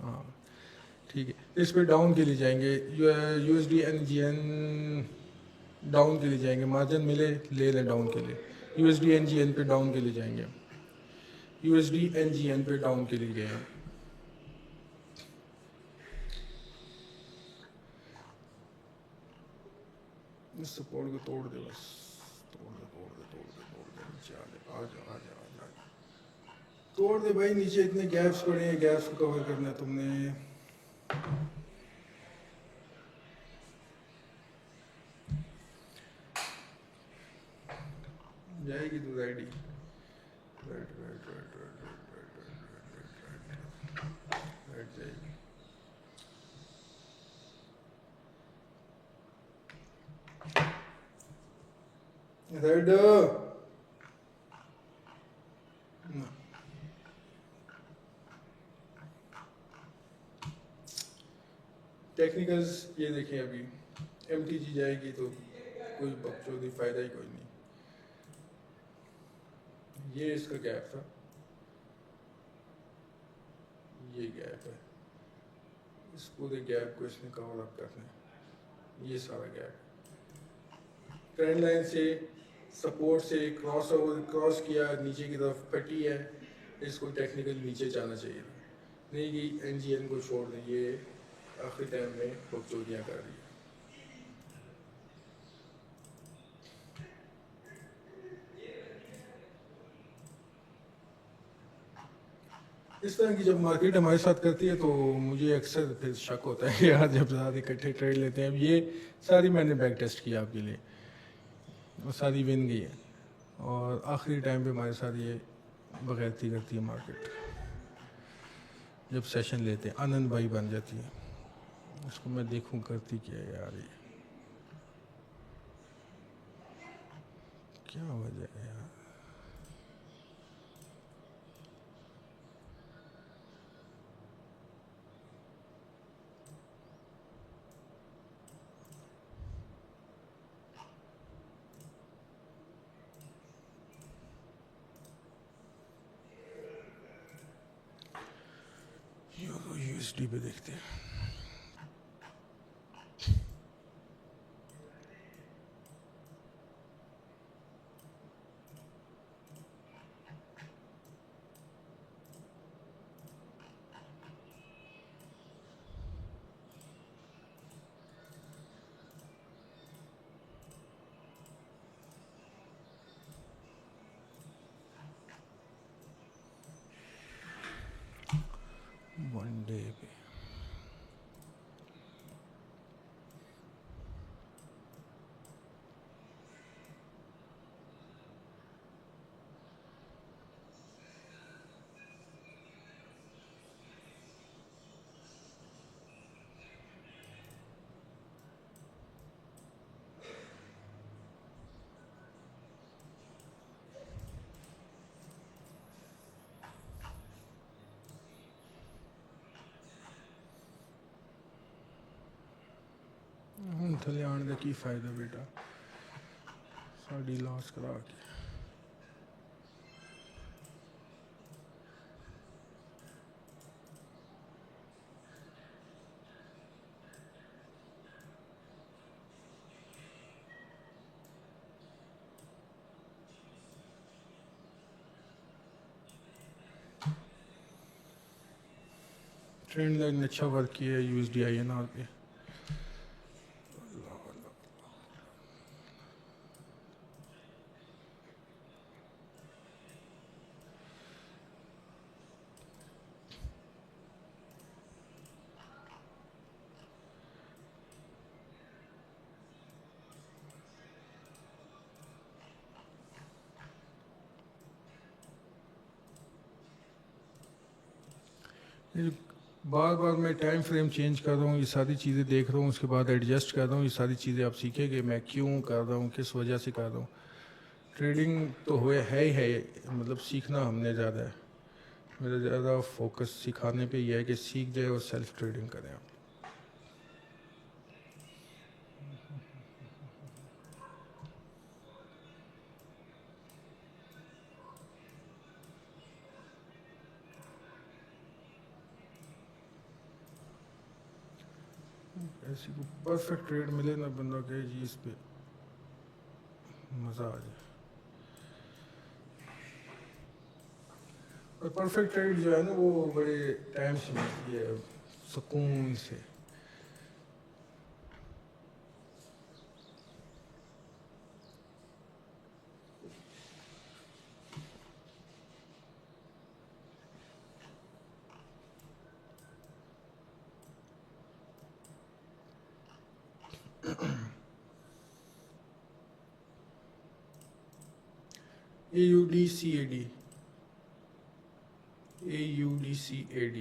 हाँ ठीक है, इस पे डाउन के लिए जाएंगे, USD NGN डाउन के लिए जाएंगे, मार्जिन मिले ले लें डाउन के लिए। USD NGN पे डाउन के लिए जाएंगे, USD NGN पे डाउन के लिए गए हैं। इस सपोर्ट को तोड़ दे बस, तोड़ दे तोड़ दे तोड़ दे तोड़ दे, नीचे आ जा आ जा आ जा आ जा, तोड़ दे भाई। नीचे इतने गैप्स पड़े हैं, गैप्स को कवर करना है तुमने। जाएगी तू राइट ही, right right right right right right right right right जाएगी। रेड टेक्निकल्स ये देखें, अभी MTG जाएगी तो कोई बकचोदी फायदा ही कोई नहीं। ये इसका गैप था, ये गैप है, इस पूरे गैप को इसने कवर अप करना है। ये सारा गैप ट्रेंड लाइन से सपोर्ट से क्रॉस ओवर क्रॉस किया, नीचे की तरफ फटी है, इसको टेक्निकल नीचे जाना चाहिए था, नहीं कि NGN को छोड़ दें। ये आखिरी टाइम में बकचोदियाँ कर रही है। इस तरह की जब मार्केट हमारे साथ करती है तो मुझे अक्सर फिर शक होता है यार, जब ज़्यादा इकट्ठे ट्रेड लेते हैं। अब ये सारी मैंने बैक टेस्ट किया आपके लिए और सारी विन गई है, और आखिरी टाइम पे हमारे साथ ये बगैरती करती है मार्केट। जब सेशन लेते हैं आनंद भाई बन जाती है, उसको मैं देखूं करती क्या है यार, ये क्या वजह है यार। यूरो USD पे देखते हैं। वनडे पे ਹੁਣ ਥੱਲੇ ਆਉਣ ਦਾ ਕੀ ਫਾਇਦਾ ਬੇਟਾ, ਸਾਡੀ ਲਾਸ ਕਰਾ ਕੇ। ट्रेंड लाइन ने अच्छा वर्क किया है USD INR पे। बार बार मैं टाइम फ्रेम चेंज कर रहा हूँ, ये सारी चीज़ें देख रहा हूँ, उसके बाद एडजस्ट कर रहा हूँ। ये सारी चीज़ें आप सीखेंगे मैं क्यों कर रहा हूँ, किस वजह से कर रहा हूँ। ट्रेडिंग तो हुए है ही है, मतलब सीखना हमने ज़्यादा है। मेरा ज़्यादा फोकस सिखाने पे यह है कि सीख जाए और सेल्फ ट्रेडिंग करें आप। ऐसी को परफेक्ट ट्रेड मिले ना, बंदा कहे जी इस पे मज़ा आ जाए। और परफेक्ट ट्रेड जो है ना वो बड़े टाइम से मिलती है, सुकून से। AUDCAD AUDCAD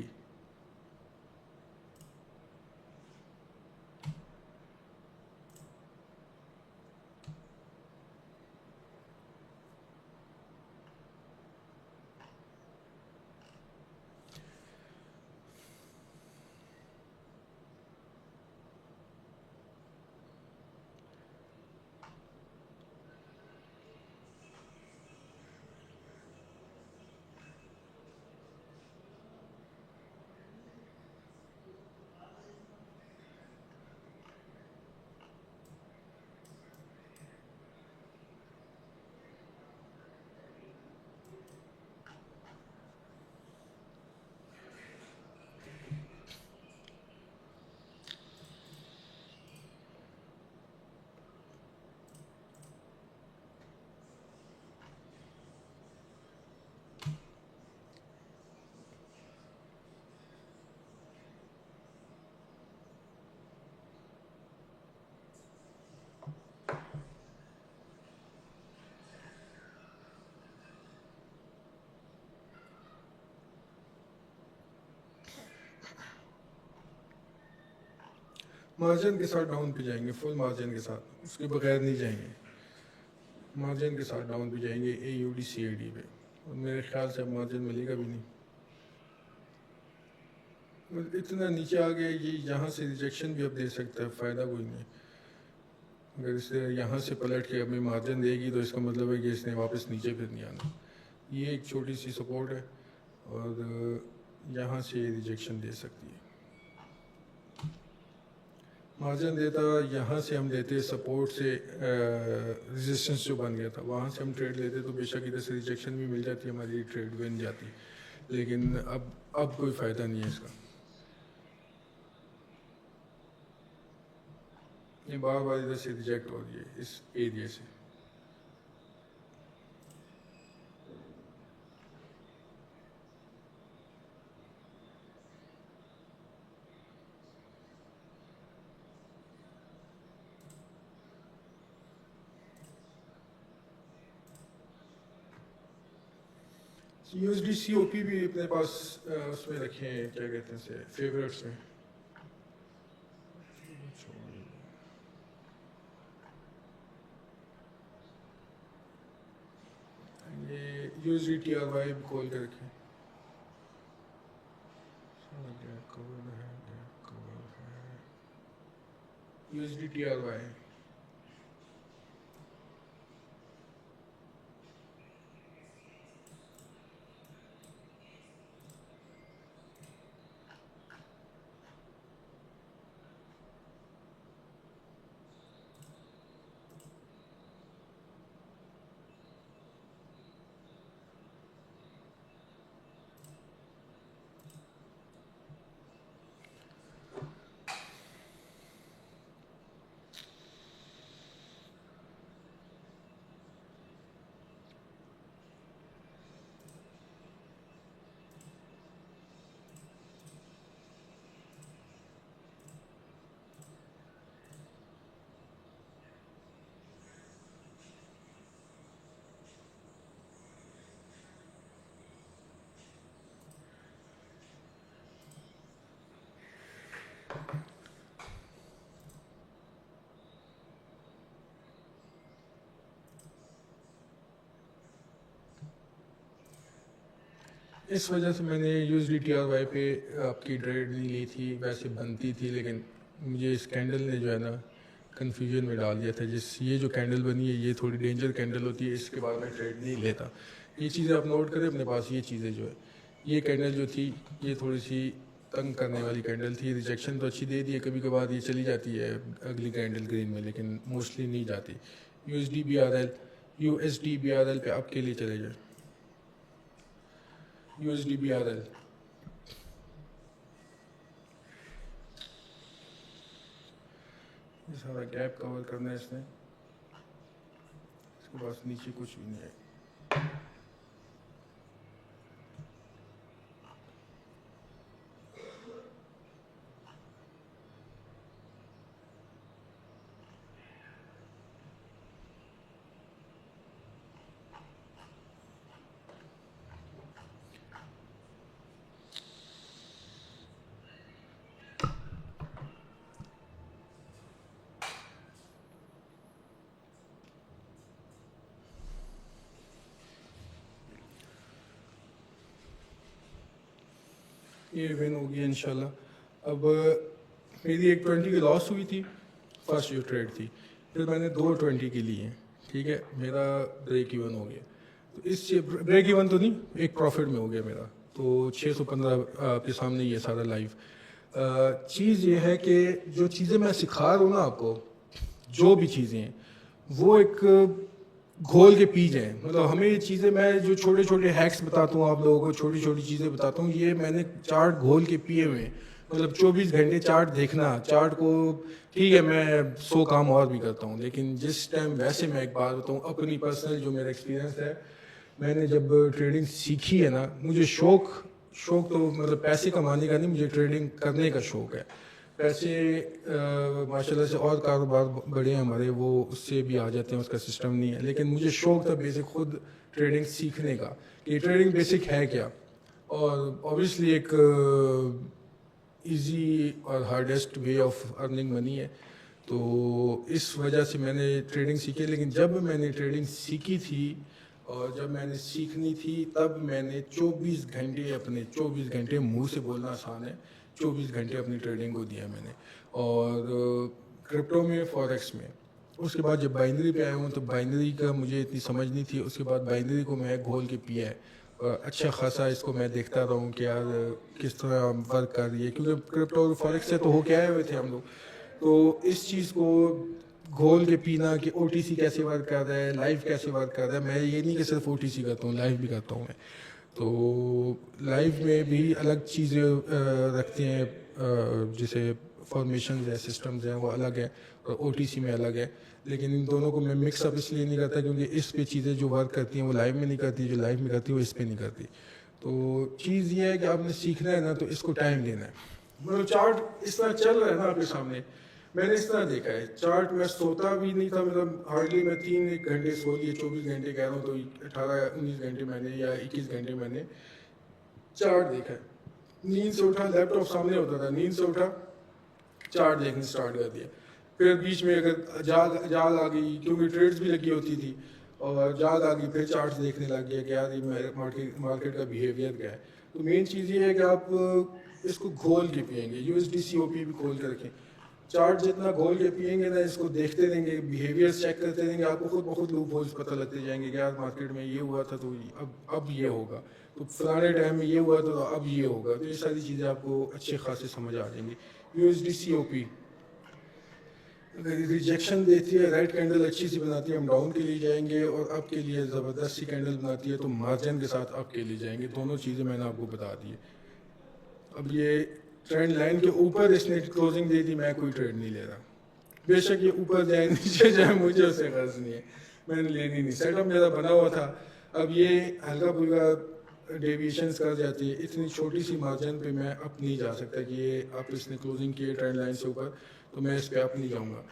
मार्जिन के साथ डाउन पे जाएंगे, फुल मार्जिन के साथ, उसके बगैर नहीं जाएंगे। मार्जिन के साथ डाउन पे जाएंगे AUD CAD पे, और मेरे ख्याल से अब मार्जिन मिलेगा भी नहीं। इतना नीचे आ गया, ये यहाँ से रिजेक्शन भी अब दे सकता है, फ़ायदा कोई नहीं। अगर इसे यहाँ से पलट के हमें मार्जिन देगी तो इसका मतलब है कि इसने वापस नीचे फिर नहीं आना। ये एक छोटी सी सपोर्ट है, और यहाँ से रिजेक्शन दे सकती है। मार्जिन देता यहाँ से हम लेते सपोर्ट से, रेजिस्टेंस जो बन गया था वहाँ से हम ट्रेड लेते तो बेशक इधर से रिजेक्शन भी मिल जाती, हमारी ट्रेड बन जाती, लेकिन अब कोई फ़ायदा नहीं है इसका। ये बार बार इधर से रिजेक्ट हो रही है इस एरिया से। USD COP भी अपने पास उसमें रखे हैं, क्या कहते हैं से, फेवरेट्स में। ये USD TRY भी खोल के रखें। USD TRY इस वजह से मैंने USD TRY पे आपकी ट्रेड नहीं ली थी, वैसे बनती थी, लेकिन मुझे इस कैंडल ने जो है ना कन्फ्यूजन में डाल दिया था। ये जो कैंडल बनी है ये थोड़ी डेंजर कैंडल होती है, इसके बाद मैं ट्रेड नहीं लेता। ये चीज़ें आप नोट करें अपने पास। ये चीज़ें जो है, ये कैंडल जो थी ये थोड़ी सी तंग करने वाली कैंडल थी। रिजेक्शन तो अच्छी दे दी है, कभी कभार ये चली जाती है अगली कैंडल ग्रीन में, लेकिन मोस्टली नहीं जाती। USD BRL पे आपके लिए चले जाए। USD BRL ये सारा गैप कवर करना है इसने, इसके पास नीचे कुछ भी नहीं है। ये विन हो गया इंशाल्लाह। अब मेरी एक 20 की लॉस हुई थी फर्स्ट जो ट्रेड थी, फिर मैंने 2 20 की ली है, ठीक है। मेरा ब्रेक इवन हो गया, तो इससे ब्रेक इवन तो नहीं, एक प्रॉफिट में हो गया मेरा। तो 615 आपके सामने ये सारा लाइव। चीज़ ये है कि जो चीज़ें मैं सिखा रहा हूँ ना आपको, जो भी चीज़ें हैं वो एक घोल के पी जाएं। मतलब हमें ये चीज़ें, मैं जो छोटे छोटे हैक्स बताता हूँ आप लोगों को, छोटी छोटी चीज़ें बताता हूँ, ये मैंने चार्ट घोल के पिए हुए हैं। मतलब 24 घंटे चार्ट देखना, चार्ट को, ठीक है मैं 100 काम और भी करता हूँ, लेकिन जिस टाइम, वैसे मैं एक बात बताऊँ अपनी पर्सनल जो मेरा एक्सपीरियंस है, मैंने जब ट्रेडिंग सीखी है ना, मुझे शौक तो मतलब पैसे कमाने का नहीं, मुझे ट्रेडिंग करने का शौक है। पैसे माशाल्लाह से और कारोबार बड़े हैं हमारे, वो उससे भी आ जाते हैं, उसका सिस्टम नहीं है, लेकिन मुझे शौक था बेसिक खुद ट्रेडिंग सीखने का कि ट्रेडिंग बेसिक है क्या। और ऑब्वियसली इजी और hardest way of earning money है। तो इस वजह से मैंने ट्रेडिंग सीखी। लेकिन जब मैंने ट्रेडिंग सीखी थी और जब मैंने सीखनी थी, तब मैंने 24 घंटे मुंह से बोलना आसान है, 24 घंटे अपनी ट्रेडिंग को दिया मैंने। और क्रिप्टो में, फॉरेक्स में। उसके बाद जब बाइनरी पे आया हूँ तो बाइनरी का मुझे इतनी समझ नहीं थी। उसके बाद बाइनरी को मैं घोल के पिया है। अच्छा खासा इसको मैं देखता रहा हूँ कि यार किस तरह वर्क कर रही है, क्योंकि क्रिप्टो और फॉरेक्स से तो होके आए हुए थे हम लोग। तो इस चीज़ को घोल के पीना कि ओटीसी कैसे वर्क कर रहा है, लाइव कैसे वर्क कर रहा है। मैं ये नहीं कि सिर्फ ओटीसी करता हूँ, लाइव भी करता हूँ मैं। तो लाइव में भी अलग चीज़ें रखते हैं, जैसे फॉर्मेशन है, सिस्टम्स हैं, वो अलग है, और ओटीसी में अलग है। लेकिन इन दोनों को मैं मिक्सअप इसलिए नहीं करता क्योंकि इस पे चीज़ें जो वर्क करती हैं वो लाइव में नहीं करती, जो लाइव में करती है वो इस पे नहीं करती। तो चीज़ ये है कि आपने सीखना है ना, तो इसको टाइम देना है। मतलब चार्ट इस तरह चल रहा है ना आपके सामने, मैंने इस तरह देखा है चार्ट। मैं सोता भी नहीं था, मतलब हार्डली मैं 3 घंटे सो लिए, 24 घंटे कह रहा हूँ तो 18-19 घंटे मैंने या 21 घंटे मैंने चार्ट देखा है। नींद से उठा, लैपटॉप सामने होता था, नींद से उठा, चार्ट देखने स्टार्ट कर दिया। फिर बीच में अगर जाग जाग आ गई, क्योंकि ट्रेड्स भी लगी होती थी, और जाग आ गई, फिर चार्ट्स देखने लग गया कि यार ये मार्केट का बिहेवियर क्या है। तो मेन चीज़ ये है कि आप इसको घोल के पियेंगे, USD COP भी खोल के रखें। चार्ट जितना घोल के पियेंगे ना, इसको देखते रहेंगे, बिहेवियर चेक करते रहेंगे, आपको खुद ब खुद लूप होल्स पता लगते जाएंगे कि यार मार्केट में ये हुआ था तो अब ये होगा, तो फलाने टाइम में ये हुआ तो अब ये होगा। तो ये सारी चीज़ें आपको अच्छे खासे समझ आ जाएंगी। USD COP अगर रिजेक्शन देती है, राइट कैंडल अच्छी सी बनाती है, हम डाउन के लिए जाएंगे, और अप के लिए ज़बरदस्त सी कैंडल बनाती है तो मार्जिन के साथ अप के लिए जाएंगे। दोनों चीज़ें मैंने आपको बता दी है। अब ये ट्रेंड लाइन के ऊपर इसने क्लोजिंग दे दी, मैं कोई ट्रेड नहीं ले रहा। बेशक ये ऊपर जाए नीचे जाए, मुझे उससे गर्ज नहीं है, मैंने लेनी नहीं। सेटअप मेरा बना हुआ था। अब ये हल्का फुल्का डेविएशंस कर जाती है, इतनी छोटी सी मार्जिन पे मैं अप नहीं जा सकता कि ये आप इसने क्लोजिंग किए ट्रेंड लाइन से ऊपर, तो मैं इस पे अप नहीं जाऊंगा।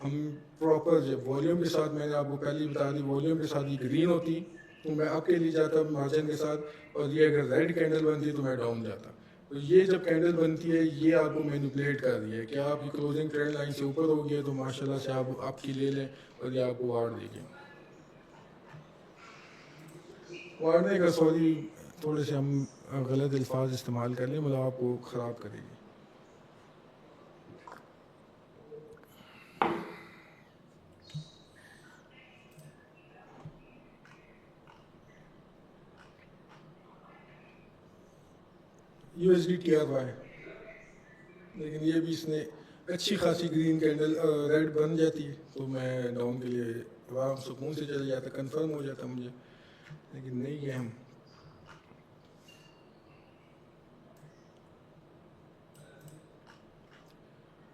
हम प्रॉपर जब वॉल्यूम के साथ, मैंने आपको पहले ही बता दी, वॉल्यूम के साथ ये ग्रीन होती तो मैं अप के लिए जाता मार्जिन के साथ, और ये अगर रेड कैंडल बनती तो मैं डाउन जाता। तो ये जब कैंडल बनती है, ये आपको मैनिपुलेट कर रही है कि आपकी क्लोजिंग ट्रेंड लाइन से ऊपर हो गई है तो माशाल्लाह से आप आपकी ले लें, और ये आपको वार्ड देगी। वार्डने का सॉरी, थोड़े से हम गलत अल्फाज इस्तेमाल कर लें, मतलब आपको ख़राब करेगी। USD TRY, लेकिन ये भी इसने अच्छी खासी ग्रीन कैंडल रेड बन जाती है तो मैं डाउन के लिए आराम सुकून से चले जाता, कंफर्म हो जाता मुझे। लेकिन नहीं है, हम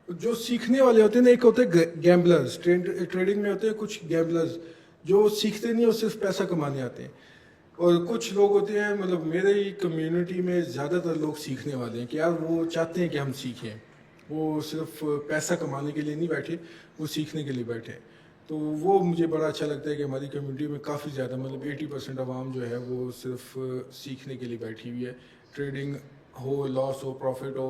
जो सीखने वाले होते हैं ना, एक होते हैं गैम्बलर्स, ट्रेडिंग में होते हैं कुछ गैम्बलर्स जो सीखते नहीं, और सिर्फ पैसा कमाने आते हैं। और कुछ लोग होते हैं, मतलब मेरे ही कम्युनिटी में ज़्यादातर लोग सीखने वाले हैं कि यार वो चाहते हैं कि हम सीखें, वो सिर्फ पैसा कमाने के लिए नहीं बैठे, वो सीखने के लिए बैठे हैं। तो वो मुझे बड़ा अच्छा लगता है कि हमारी कम्युनिटी में काफ़ी ज़्यादा, मतलब 80% आवाम जो है वो सिर्फ सीखने के लिए बैठी हुई है। ट्रेडिंग हो, लॉस हो, प्रॉफिट हो,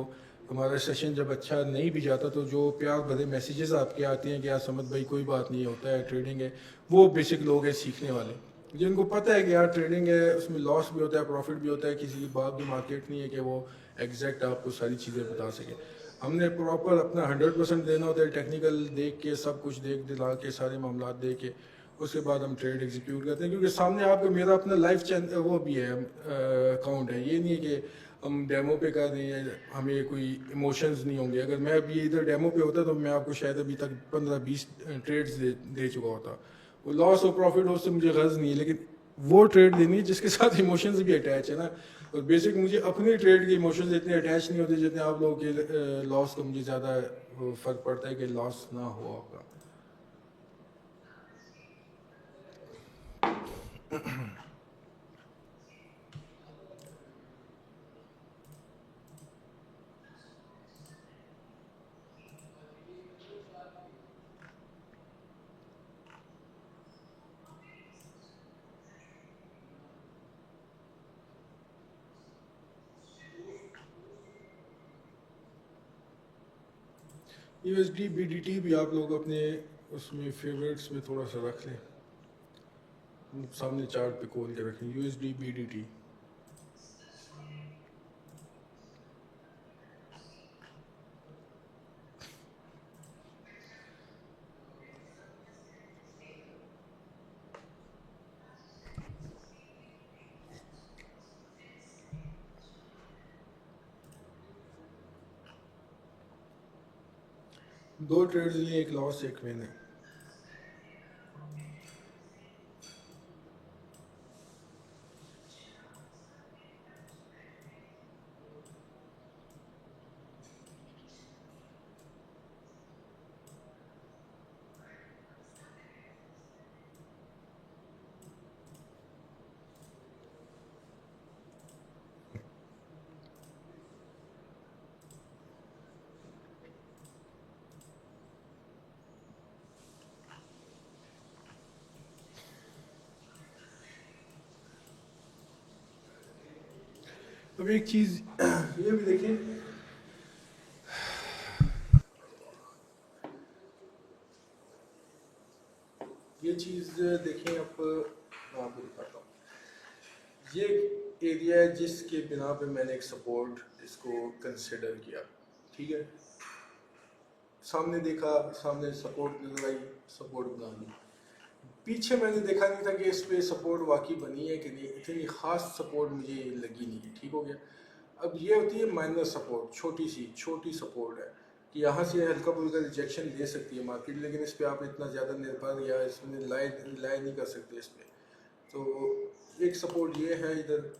हमारा सेशन जब अच्छा नहीं भी जाता तो जो प्यार भरे मैसेजेस आपके आते हैं कि यार समझ भाई कोई बात नहीं होता है, ट्रेडिंग है, वो बेसिक लोग हैं सीखने वाले, जिनको पता है कि यार ट्रेडिंग है, उसमें लॉस भी होता है, प्रॉफिट भी होता है, किसी की बात भी मार्केट नहीं है कि वो एग्जैक्ट आपको सारी चीज़ें बता सके। हमने प्रॉपर अपना 100% देना होता है, टेक्निकल देख के, सब कुछ देख दिला के, सारे मामला देख के, उसके बाद हम ट्रेड एग्जीक्यूट करते हैं। क्योंकि सामने आपको मेरा अपना लाइव चैनल वो भी है, अकाउंट है, ये नहीं है कि हम डेमो पे कर रहे हैं, हमें कोई इमोशंस नहीं होंगे। अगर मैं अभी इधर डेमो पे होता तो मैं आपको शायद अभी तक 15-20 ट्रेड्स दे चुका होता। वो लॉस और प्रॉफिट हो से मुझे गर्ज नहीं है, लेकिन वो ट्रेड लेनी है जिसके साथ इमोशंस भी अटैच है ना। और बेसिक मुझे अपनी ट्रेड के इमोशंस इतने अटैच नहीं होते जितने आप लोगों के लॉस को मुझे ज़्यादा फ़र्क पड़ता है कि लॉस ना हो आपका। USD BDT भी आप लोग अपने उसमें फेवरेट्स में थोड़ा सा रख लें, सामने चार्ट पे खोल के रखें USD BDT। दो ट्रेड्स लिए, एक लॉस एक विन है। अब एक चीज़ ये भी देखें, ये चीज़ देखें आप, मैं आपको दिखाता हूँ। ये एरिया है जिसके बिना पे मैंने एक सपोर्ट इसको कंसिडर किया, ठीक है। सामने देखा, सामने सपोर्ट नजर आई, सपोर्ट बना ली। पीछे मैंने देखा नहीं था कि इस पे सपोर्ट वाकई बनी है कि नहीं, इतनी ख़ास सपोर्ट मुझे लगी नहीं है, ठीक हो गया। अब ये होती है माइनर सपोर्ट, छोटी सपोर्ट है कि यहाँ से हल्का फुल्का रिजेक्शन ले सकती है मार्केट, लेकिन इस पर आप इतना ज़्यादा निर्भर या इसमें रिलाई नहीं कर सकते इस पर। तो एक सपोर्ट ये है इधर।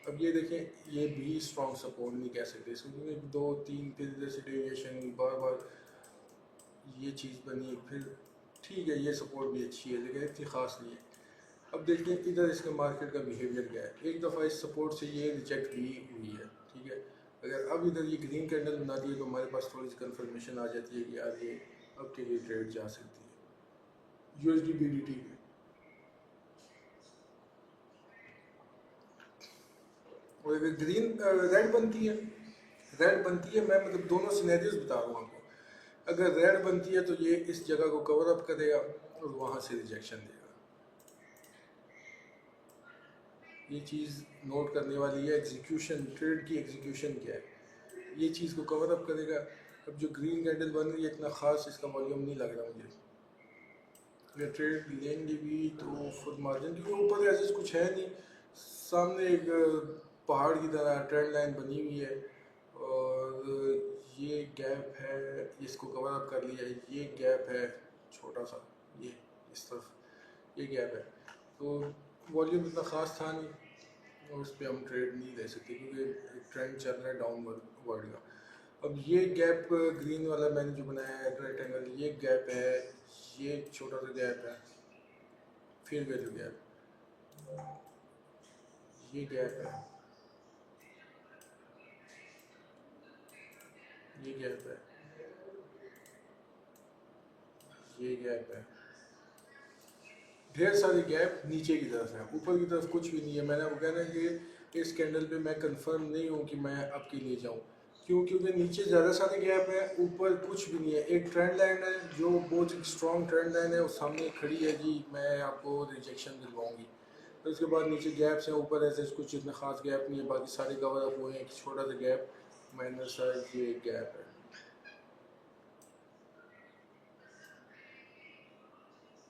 अब ये देखें, ये भी स्ट्रॉन्ग सपोर्ट नहीं कह सकते इसको, क्योंकि 2-3 फिर इधर से डेविएशन बार ये चीज़ बनी, फिर ठीक है ये सपोर्ट भी अच्छी है लेकिन इतनी ख़ास नहीं है। अब देखते हैं इधर इसका मार्केट का बिहेवियर क्या है। एक दफ़ा इस सपोर्ट से ये रिजेक्ट भी हुई है, ठीक है। अगर अब इधर ये ग्रीन कैंडल बना दी तो हमारे पास थोड़ी सी कंफर्मेशन आ जाती है कि यार ये अब के लिए ट्रेड जा सकती है USD BDT में। और अगर ग्रीन रेड बनती है, मैं मतलब दोनों सिनेरियोज बता रहा हूँ आपको। अगर रेड बनती है तो ये इस जगह को कवर अप करेगा और वहाँ से रिजेक्शन देगा। ये चीज़ नोट करने वाली है, एग्जीक्यूशन, ट्रेड की एग्जीक्यूशन क्या है, ये चीज़ को कवर अप करेगा। अब जो ग्रीन कैंडल बन रही है इतना ख़ास इसका वॉल्यूम नहीं लग रहा मुझे। अगर ट्रेड लेंगे भी तो फुल मार्जिन, क्योंकि ऊपर ऐसे कुछ है नहीं, सामने एक पहाड़ की तरह ट्रेंड लाइन बनी हुई है और ये गैप है, इसको कवर अप कर लिया। ये गैप है छोटा सा, ये इस तरफ ये गैप है, तो वॉल्यूम इतना ख़ास था नहीं और उस पर हम ट्रेड नहीं ले सकते क्योंकि ट्रेंड चल रहा है डाउनवर्ड का। अब ये गैप ग्रीन वाला मैंने जो बनाया है रेक्टेंगल, ये गैप है, ये छोटा सा गैप है, फिर वैल्यू गैप, ये गैप है, ये गैप है, ये गैप है, ढेर सारे गैप नीचे की तरफ है, ऊपर की तरफ कुछ भी नहीं है। मैंने आपको कहना है कि इस कैंडल पे मैं कंफर्म नहीं हूँ कि मैं अब के लिए जाऊँ, क्यों? क्योंकि नीचे ज़्यादा सारे गैप है, ऊपर कुछ भी नहीं है। एक ट्रेंड लाइन है जो बहुत स्ट्रॉन्ग ट्रेंड लाइन है, वो सामने खड़ी है जी, मैं आपको रिजेक्शन दिलवाऊंगी। तो उसके बाद नीचे गैप्स हैं, ऊपर ऐसे कुछ इतना खास गैप नहीं है, बाकी सारे कवर अप हुए हैं। एक छोटा सा गैप माइनर सा ये गैप है।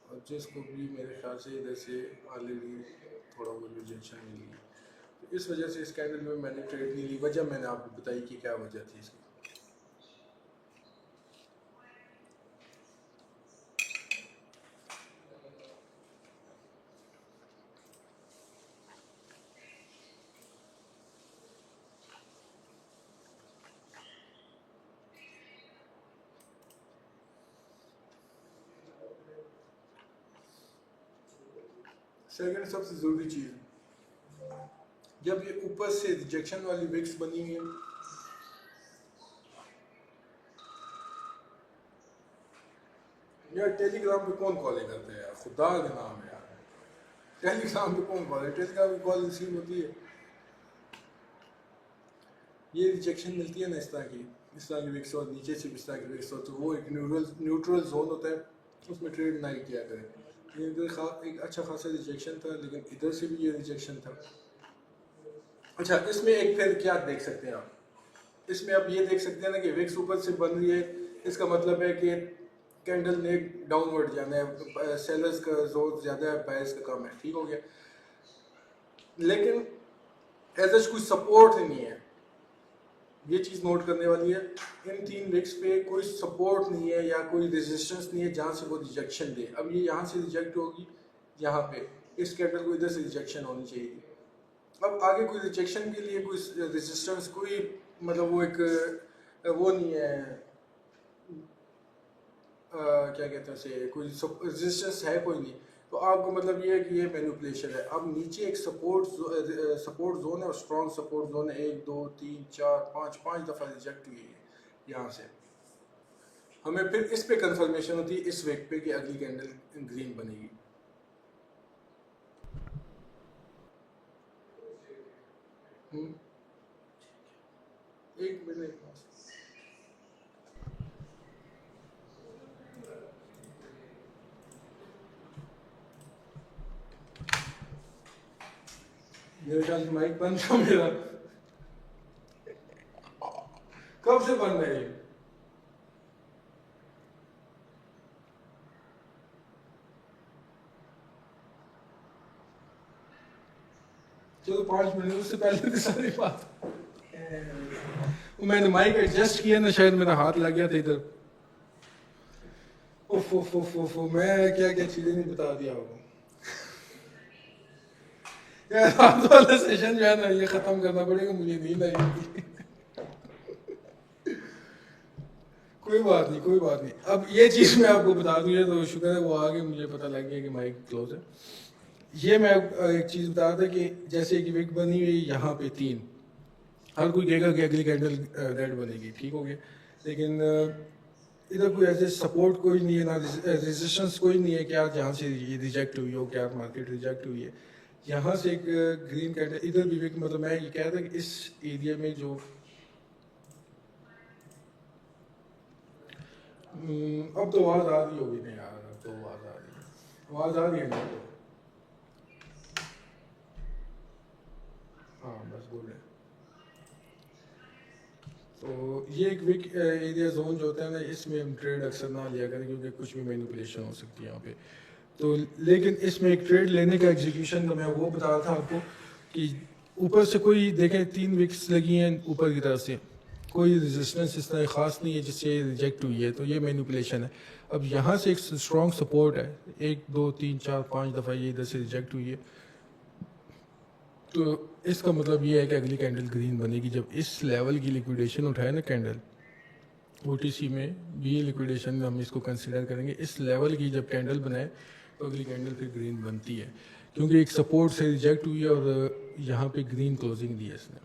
और जिसको भी मेरे ख्याल से इधर से ऑलरेडी थोड़ा बहुत रिजेक्शन मिली, तो इस वजह से इस कैंडल में मैंने ट्रेड नहीं ली। वजह मैंने आपको बताई कि क्या वजह थी इसकी। सेकंड सबसे ज़रूरी चीज़, जब ये ऊपर से रिजेक्शन वाली विक्स बनी हुई है, यार टेलीग्राम पे कौन कॉल करते हैं यार, खुदा के नाम है यार, टेलीग्राम पे कौन कॉल है? टेलीग्राम पे कॉल रिसीव होती है, ये रिजेक्शन मिलती है ना इस तरह की, इस तरह की विक्स हो, नीचे से इस तरह की विक्स हो, तो वो एक न्यूट्रल जोन होता है, उसमें ट्रेड ना ही किया करें। लेकिन इधर एक अच्छा खासा रिजेक्शन था, लेकिन इधर से भी ये रिजेक्शन था। अच्छा, इसमें एक फिर क्या देख सकते हैं आप, इसमें आप ये देख सकते हैं ना कि विक्स ऊपर से बन रही है, इसका मतलब है कि कैंडल ने डाउनवर्ड जाना है, सेलर्स का जोर ज़्यादा है, बायर्स का कम है, ठीक हो गया। लेकिन एज कोई सपोर्ट नहीं है, ये चीज़ नोट करने वाली है। इन 3 विक्स पे कोई सपोर्ट नहीं है या कोई रेजिस्टेंस नहीं है जहाँ से वो रिजेक्शन दे। अब ये यहाँ से रिजेक्ट होगी, यहाँ पे इस कैंडल को इधर से रिजेक्शन होनी चाहिए। अब आगे कोई रिजेक्शन के लिए कोई रेजिस्टेंस, कोई मतलब वो एक वो नहीं है, क्या कहते हैं उसे, कोई रेजिस्टेंस है कोई नहीं, तो आपको मतलब ये है कि ये मैनिपुलेशन है। अब नीचे एक सपोर्ट जोन है और स्ट्रॉन्ग सपोर्ट जोन है, 1 2 3 4 5 दफ़ा रिजेक्ट हुई है यहाँ से। हमें फिर इस पे कंफर्मेशन होती है इस वीक पे कि अगली कैंडल ग्रीन बनेगी। एक मिनट, मेरे ख्याल से माइक बंद था मेरा, कब से बंद है ये? चलो 5 मिनट, उससे पहले तो सारी बात, मैंने माइक एडजस्ट किया ना, शायद मेरा हाथ लग गया था इधर। उफ उफ उफ उफ, मैं क्या क्या चीजें नहीं बता दिया आपको यार। रात वाला सेशन जो है ना, ये खत्म करना पड़ेगा, मुझे नींद आएगी। कोई बात नहीं, कोई बात नहीं। अब ये चीज़ मैं आपको बता दूँ, ये तो शुक्र है वो आगे मुझे पता लग गया कि माइक क्लोज है। ये मैं एक चीज़ बता रहा था कि जैसे कि विक बनी हुई यहाँ पे 3, हर कोई कहेगा कि अगली कैंडल रेड बनेगी, ठीक हो गया। लेकिन इधर कोई ऐसे सपोर्ट कोई नहीं है, ना रेजिस्टेंस कोई नहीं है, क्या जहाँ से ये रिजेक्ट हुई हो, क्या मार्केट रिजेक्ट हुई है। यहाँ से एक ग्रीन कैंडल, इधर भी विक, मतलब मैं ये कह रहा था कि इस एरिया में जो अब तो आवाज़ आ रही होगी नहीं यार, अब तो आवाज़ आ रही है, आवाज़ आ रही है ना तो, हाँ बस बोल रहे हैं। तो ये एक विक एरिया जोन जो होता है ना, इसमें हम ट्रेड अक्सर ना लिया करें, क्योंकि कुछ भी मैनिपुलेशन हो सकती है यहाँ पे। तो लेकिन इसमें एक ट्रेड लेने का एग्जीक्यूशन का मैं वो बता रहा था आपको कि ऊपर से कोई देखें 3 विक्स लगी हैं ऊपर की तरफ से, कोई रेजिस्टेंस इस तरह ख़ास नहीं है जिससे रिजेक्ट हुई है, तो ये मैनिपुलेशन है। अब यहाँ से एक स्ट्रॉन्ग सपोर्ट है, 1 2 3 4 5 दफ़ा ये इधर से रिजेक्ट हुई है, तो इसका मतलब ये है कि अगली कैंडल ग्रीन बनेगी जब इस लेवल की लिक्विडेशन उठाए ना कैंडल। ओटीसी में भी ये लिक्विडेशन हम इसको कंसिडर करेंगे, इस लेवल की जब कैंडल बनाए तो अगली कैंडल फिर ग्रीन बनती है, क्योंकि एक सपोर्ट से रिजेक्ट हुई है और यहाँ पे ग्रीन क्लोजिंग दी है इसने।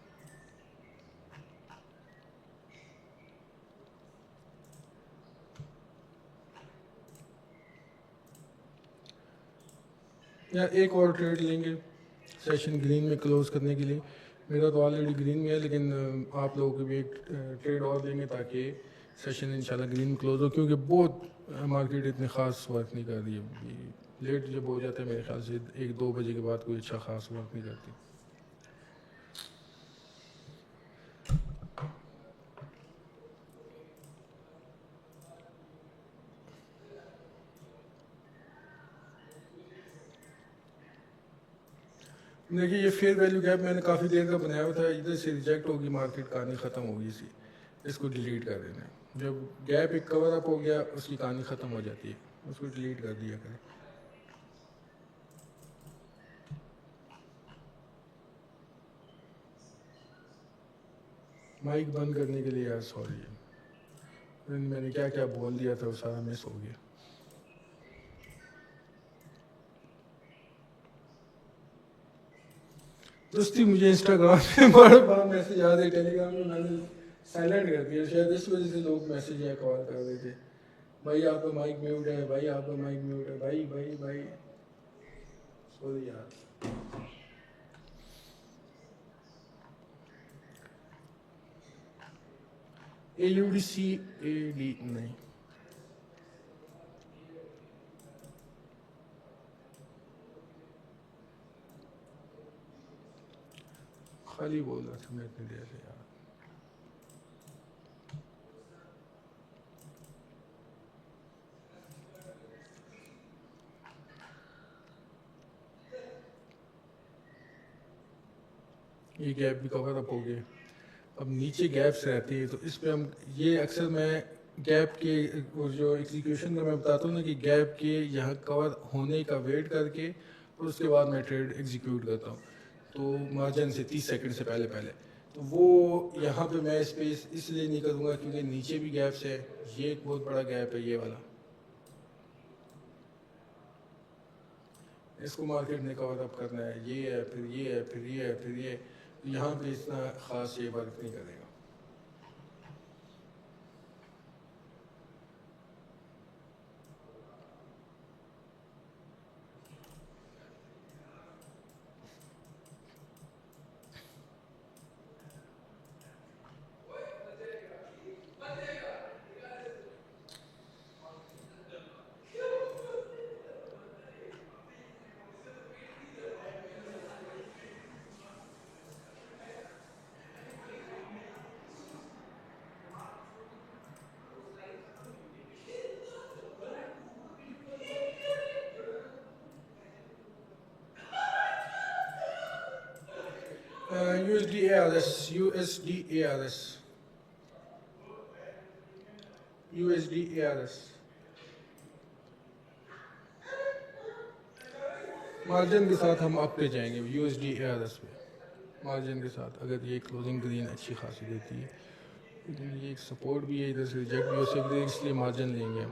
या एक और ट्रेड लेंगे सेशन ग्रीन में क्लोज करने के लिए। मेरा तो ऑलरेडी ग्रीन में है, लेकिन आप लोगों के भी एक ट्रेड और लेंगे ताकि सेशन इंशाल्लाह ग्रीन में क्लोज हो, क्योंकि बहुत मार्केट इतनी ख़ास वर्क नहीं कर रही है। लेट जब हो जाता है मेरे ख्याल से 1 2 बजे के बाद कोई अच्छा ख़ास वर्क नहीं करती। देखिए ये फेयर वैल्यू गैप मैंने काफ़ी देर का बनाया हुआ था, इधर से रिजेक्ट होगी मार्केट, कहानी ख़त्म होगी इसी, इसको डिलीट कर देना। जब गैप एक कवर अप हो गया उसकी कहानी ख़त्म हो जाती है, उसको डिलीट कर दिया करें। माइक बंद करने के लिए यार सॉरी, मैंने क्या क्या बोल दिया था वो सारा मिस हो गया। दोस्ती मुझे इंस्टाग्राम पे बड़ा बड़ा मैसेज आ रहे, टेलीग्राम में मैंने साइलेंट कर दिया, शायद इस वजह से लोग मैसेज या कॉल कर रहे थे, भाई आपका माइक म्यूट है, भाई आपका माइक म्यूट है, भाई भाई भाई सॉरी यार। AUDCAD नहीं, खाली बोल रहा था मैं इतनी देर से यार। ये गैप भी कवर अप हो गया। अब नीचे गैप्स रहती है तो इस पे हम ये अक्सर मैं गैप के वो जो एग्जीक्यूशन का मैं बताता हूँ ना कि गैप के यहाँ कवर होने का वेट करके और उसके बाद मैं ट्रेड एग्जीक्यूट करता हूँ, तो मार्जिन से 30 सेकंड से पहले पहले। तो वो यहाँ पे मैं स्पेस इसलिए नहीं करूँगा क्योंकि नीचे भी गैप्स है, ये एक बहुत बड़ा गैप है ये वाला, इसको मार्केट ने कवर अप करना है, ये है फिर ये है फिर ये है फिर ये, यहाँ पे इतना ख़ास ये वर्क नहीं करेगा। USD ARS मार्जिन के साथ हम अप पे जाएंगे USD ARS पे, मार्जिन के साथ अगर ये क्लोजिंग ग्रीन अच्छी खासी देती है, लेकिन ये एक सपोर्ट भी है, इधर से रिजेक्ट भी हो सकती है, इसलिए मार्जिन लेंगे।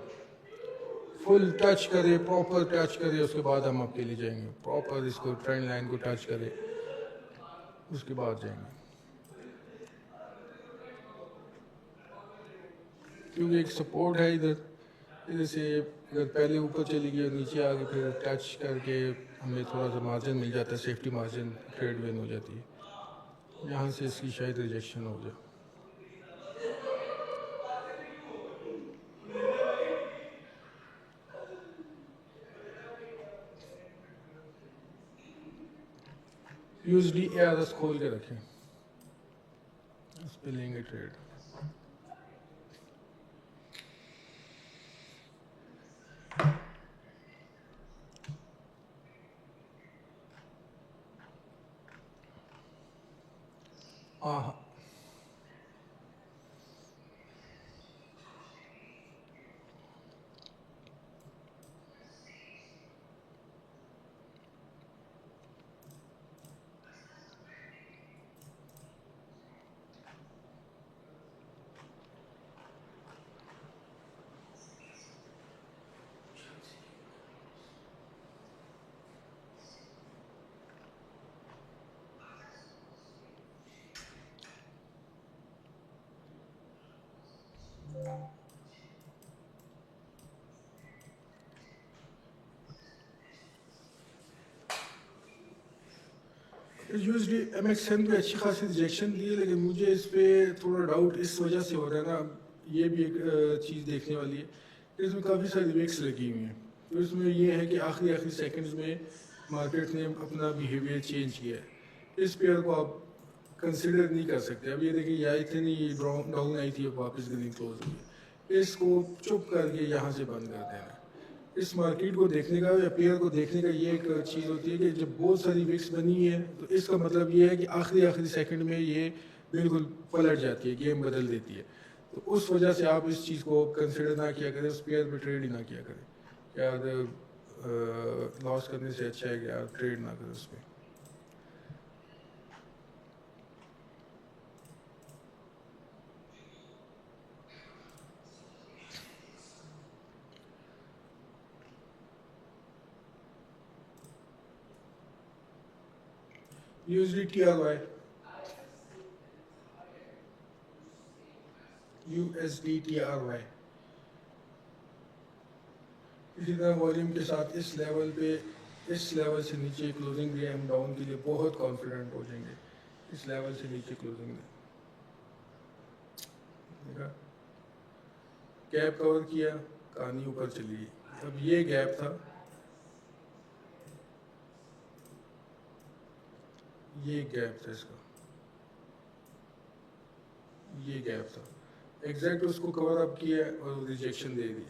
फुल टच करे, प्रॉपर टच करे, उसके बाद हम अप के लिए जाएंगे, प्रॉपर इसको ट्रेंड लाइन को टच करे उसके बाद जाएंगे, क्योंकि एक सपोर्ट है इधर, इधर से अगर पहले ऊपर चली गई और नीचे आ गई फिर टच करके हमें थोड़ा सा मार्जिन मिल जाता है, सेफ्टी मार्जिन, ट्रेड विन हो जाती है, यहाँ से इसकी शायद रिजेक्शन हो जाए। USD ARS खोल के रखें, इस पे लेंगे ट्रेड। हाँ USD MXN पे अच्छी खासी रिजेक्शन दी है, लेकिन मुझे इस पे थोड़ा डाउट इस वजह से हो रहा है ना, ये भी एक चीज़ देखने वाली है कि इसमें काफ़ी सारी विक्स लगी हुई हैं, तो इसमें ये है कि आखिरी सेकंड्स में मार्केट ने अपना बिहेवियर चेंज किया है, इस पेयर को आप कंसिडर नहीं कर सकते। अब ये देखिए यहाँ इतनी डाउन आई थी, अब वापस ग्रीन क्लोज हुई है, इसको चुप करके यहाँ से बंद कर देना। इस मार्केट को देखने का या पेयर को देखने का ये एक चीज़ होती है कि जब बहुत सारी विक्स बनी है तो इसका मतलब ये है कि आखिरी सेकंड में ये बिल्कुल पलट जाती है, गेम बदल देती है, तो उस वजह से आप इस चीज़ को कंसिडर ना किया करें, उस पेयर पे ट्रेड ही ना किया करें, यार लॉस करने से अच्छा है कि यार ट्रेड ना करें उस पर। USD TRY इसी तरह वॉल्यूम के साथ इस लेवल पे, इस लेवल से नीचे क्लोजिंग भी हम डाउन के लिए बहुत कॉन्फिडेंट हो जाएंगे, इस लेवल से नीचे क्लोजिंग में। गैप कवर किया, कहानी ऊपर चली गई। अब ये गैप था, ये गैप था इसका, ये गैप था, एग्जैक्ट उसको कवर अप किया और रिजेक्शन दे दी।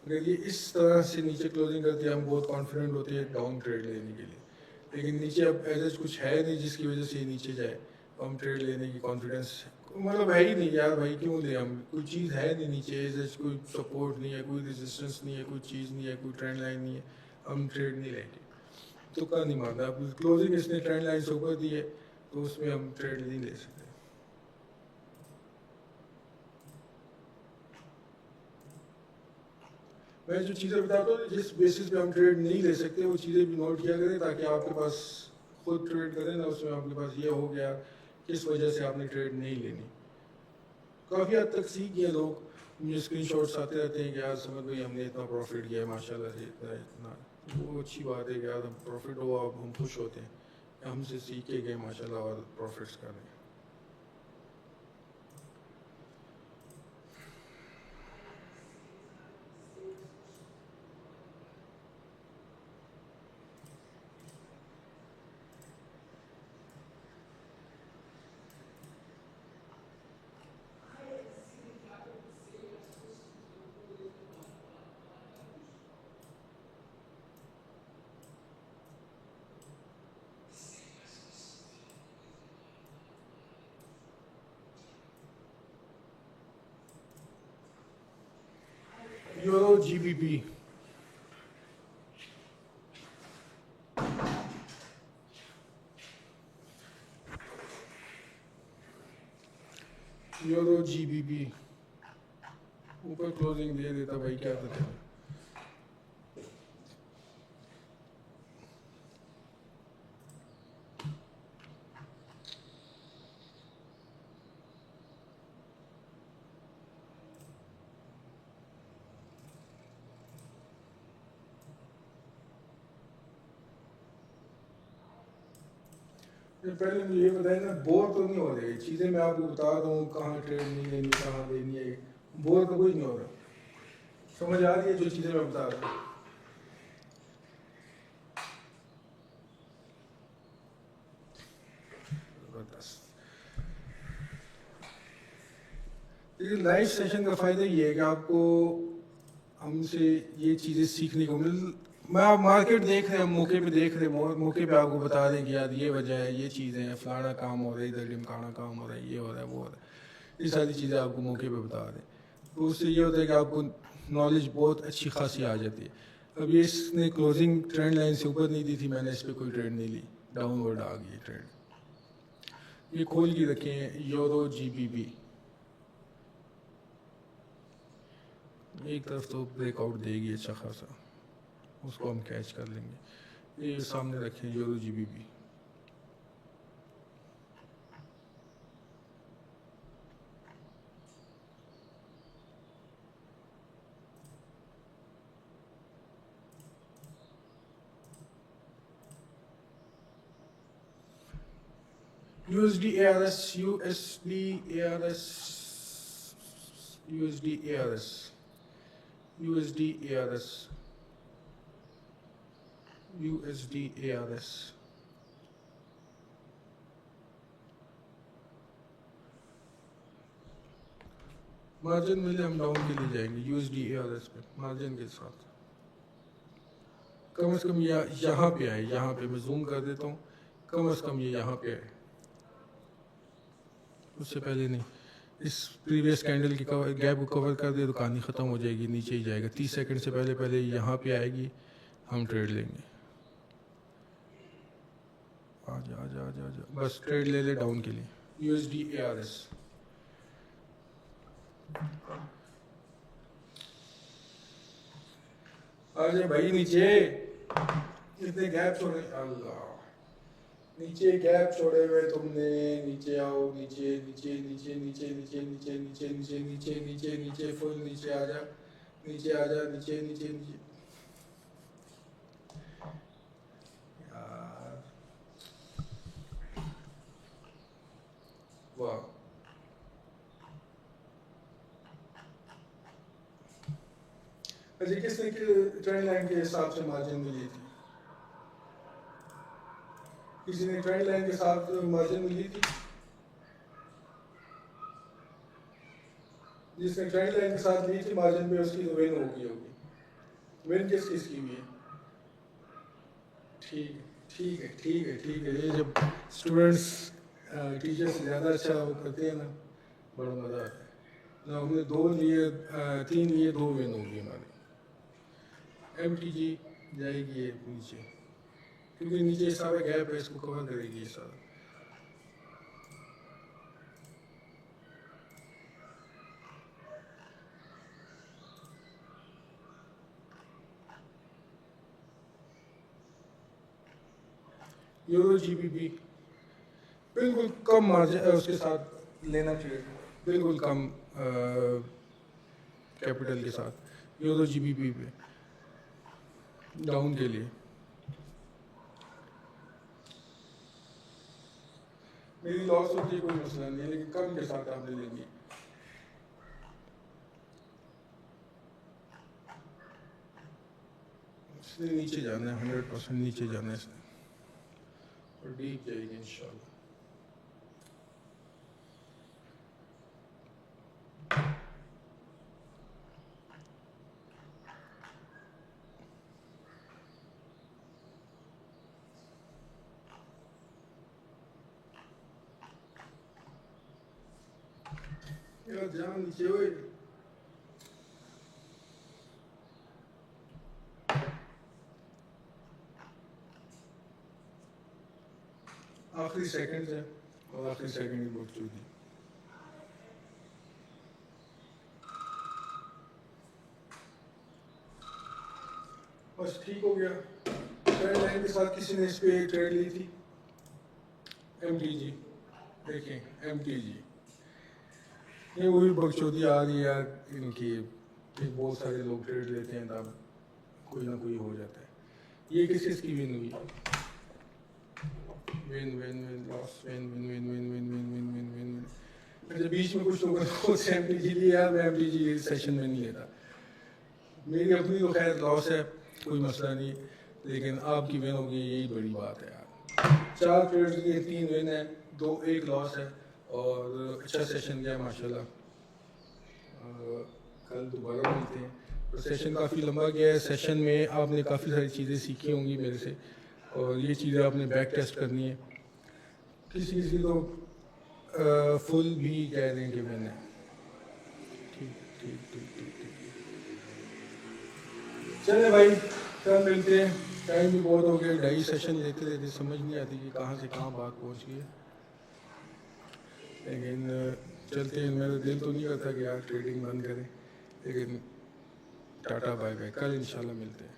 अगर ये इस तरह से नीचे क्लोजिंग करती है, हम बहुत कॉन्फिडेंट होते हैं डाउन ट्रेड लेने के लिए, लेकिन नीचे अब एज कुछ है नहीं जिसकी वजह से ये नीचे जाए, हम ट्रेड लेने की कॉन्फिडेंस मतलब है ही नहीं यार भाई, क्यों ले हम, कोई चीज़ है नहीं नीचे, एज कोई सपोर्ट नहीं है, कोई रेजिस्टेंस नहीं है, कोई चीज़ नहीं है, कोई ट्रेंड लाइन नहीं है, हम ट्रेड नहीं लेंगे। तो का नहीं मानता, अब क्लोजिंग इसने ट्रेंड लाइन से ऊपर दी है तो उसमें हम ट्रेड नहीं ले सकते। मैं जो चीज़ें बताता हूँ जिस बेसिस पे हम ट्रेड नहीं ले सकते वो चीज़ें भी नोट किया करें, ताकि आपके पास खुद ट्रेड करें ना, उसमें आपके पास ये हो गया किस वजह से आपने ट्रेड नहीं लेनी। काफ़ी हद तक सीख गए लोग, मुझे स्क्रीन शॉट्स आते रहते हैं कि यार समझ भाई हमने इतना प्रॉफिट किया है माशाल्लाह से, इतना इतना, वो अच्छी बात है कि यार हम प्रॉफिट हो, अब हम खुश होते हैं, हमसे सीख के गए माशाल्लाह और प्रॉफिट्स कर रहे हैं। यूरो जीबीपी, यूरो जीबीपी ऊपर क्लोजिंग दे देता भाई, क्या करते हैं। पहले मुझे ये बताइए ना, बोर तो नहीं हो रही चीज़ें, मैं आपको बता रहा हूँ कहाँ ट्रेड नहीं लेनी, कहाँ लेनी है, बोर तो कुछ नहीं हो रहा, समझ आ रही है जो चीज़ें मैं बता रहा हूँ। देखिए लाइव सेशन का फ़ायदा ये है कि आपको हमसे ये चीज़ें सीखने को मिल, मैं आप मार्केट देख रहे हैं, मौके पे देख रहे हैं, मौके पे आपको बता दें कि यार ये वजह है, ये चीज़ें हैं, फलाना काम हो रहा है, इधर ढिमकाना काम हो रहा है, ये हो रहा है, वो हो रहा है, ये सारी चीज़ें आपको मौके पे बता दें, तो उससे ये होता है कि आपको नॉलेज बहुत अच्छी खासी आ जाती है। अब ये इसने क्लोजिंग ट्रेंड लाइन से ऊपर नहीं दी थी, मैंने इस पर कोई ट्रेड नहीं ली, डाउनवर्ड आ गई ट्रेंड। ये खोल के रखें यूरो जीबीपी, एक तरफ तो ब्रेकआउट देगी अच्छा खासा, उसको हम कैच कर लेंगे। ये सामने रखें euro GBP, USD ARS, USD ARS, USD ARS, USD ARS, USD ARS, margin मिले हम डाउन के लिए जाएंगे USD ARS पे मार्जिन के साथ, कम से कम यहाँ पे आए, यहाँ पे मैं जूम कर देता हूँ, कम से कम ये यहाँ पे आए, उससे पहले नहीं। इस प्रीवियस कैंडल की गैप को कवर कर दे तो कहानी ख़त्म हो जाएगी, नीचे ही जाएगा, 30 सेकंड से पहले पहले यहाँ पे आएगी, हम ट्रेड लेंगे। आजा आजा आजा आजा, बस ट्रेड ले ले डाउन के लिए USD ARS। आजा भाई नीचे, कितने गैप छोड़े, अल्लाह नीचे गैप छोड़े हुए तुमने, नीचे आओ, नीचे नीचे नीचे नीचे नीचे नीचे नीचे नीचे नीचे नीचे नीचे फुल नीचे आजा, नीचे आजा, नीचे नीचे नीचे, यार वाह, अच्छा, किसने ट्रेंड लाइन के हिसाब से मार्जिन में ली थी? किसी ने ट्रेंड लाइन के साथ मार्जिन में ली थी? जिसने ट्रेंड लाइन के साथ ली थी मार्जिन पे, उसकी तो विन होगी होगी। विन किस किस की हुई है? ठीक है। ये जब स्टूडेंट्स टीचर से ज़्यादा अच्छा वो करते हैं ना, बड़ा मज़ा आता है ना। हमने 2 लिए, 3 लिए, 2 विन होगी हमारी। MTG जाएगी ये नीचे, क्योंकि नीचे सारा गैप है, इसको कवर करेगी ये सारा। यूरो GBP बिल्कुल कम मार्जिन उसके साथ लेना चाहिए, बिल्कुल कम कैपिटल के साथ यूरो GBP पे डाउन के लिए। मेरी लॉस होती है कोई मसला नहीं है, लेकिन कम के साथ आप ले लेंगे। इसने नीचे जाना है, 100% नीचे जाना है इसने, और डीप जाएगी इंशाल्लाह। यार जान नीचे हुए। आखिरी सेकंड है, और आखिरी सेकंड की बहुत चूती। बस ठीक हो गया। ट्रेड लाइन के साथ किसी ने इस पे ट्रेड ली थी, MTG। देखें MTG, ये वही बकचोदी आ रही है यार इनकी। बहुत सारे लोग ट्रेड लेते हैं, तब कोई ना कोई हो जाता है। ये किस किस की विन हुई? Win win win loss, win win win win win win win win win win. अच्छा, बीच में कुछ लोगों से MTG लिया यार, मैं MTG सेशन में नहीं लेता। मेरी अपनी तो खैर लॉस है, कोई मसला नहीं, लेकिन आपकी विन होगी, यही बड़ी बात है यार। 4 ट्रेड्स लिए, 3 विन है, 1 लॉस है, और अच्छा सेशन गया माशाल्लाह। कल दोबारा मिलते हैं। तो सेशन काफ़ी लंबा गया है। सेशन में आपने काफ़ी सारी चीज़ें सीखी होंगी मेरे से, और ये चीज़ें आपने बैक टेस्ट करनी है। किसी किसी तो फुल भी कह रहे हैं कि मैंने। ठीक। चले भाई, कल मिलते हैं। टाइम भी बहुत हो गया, 2.5 सेशन लेते लेते समझ नहीं आती कि कहाँ से कहाँ बात पहुँच गई है। लेकिन चलते हैं। मेरा दिल तो नहीं करता कि यार ट्रेडिंग बंद करें, लेकिन टाटा बाय बाय, कल इंशाल्लाह मिलते हैं।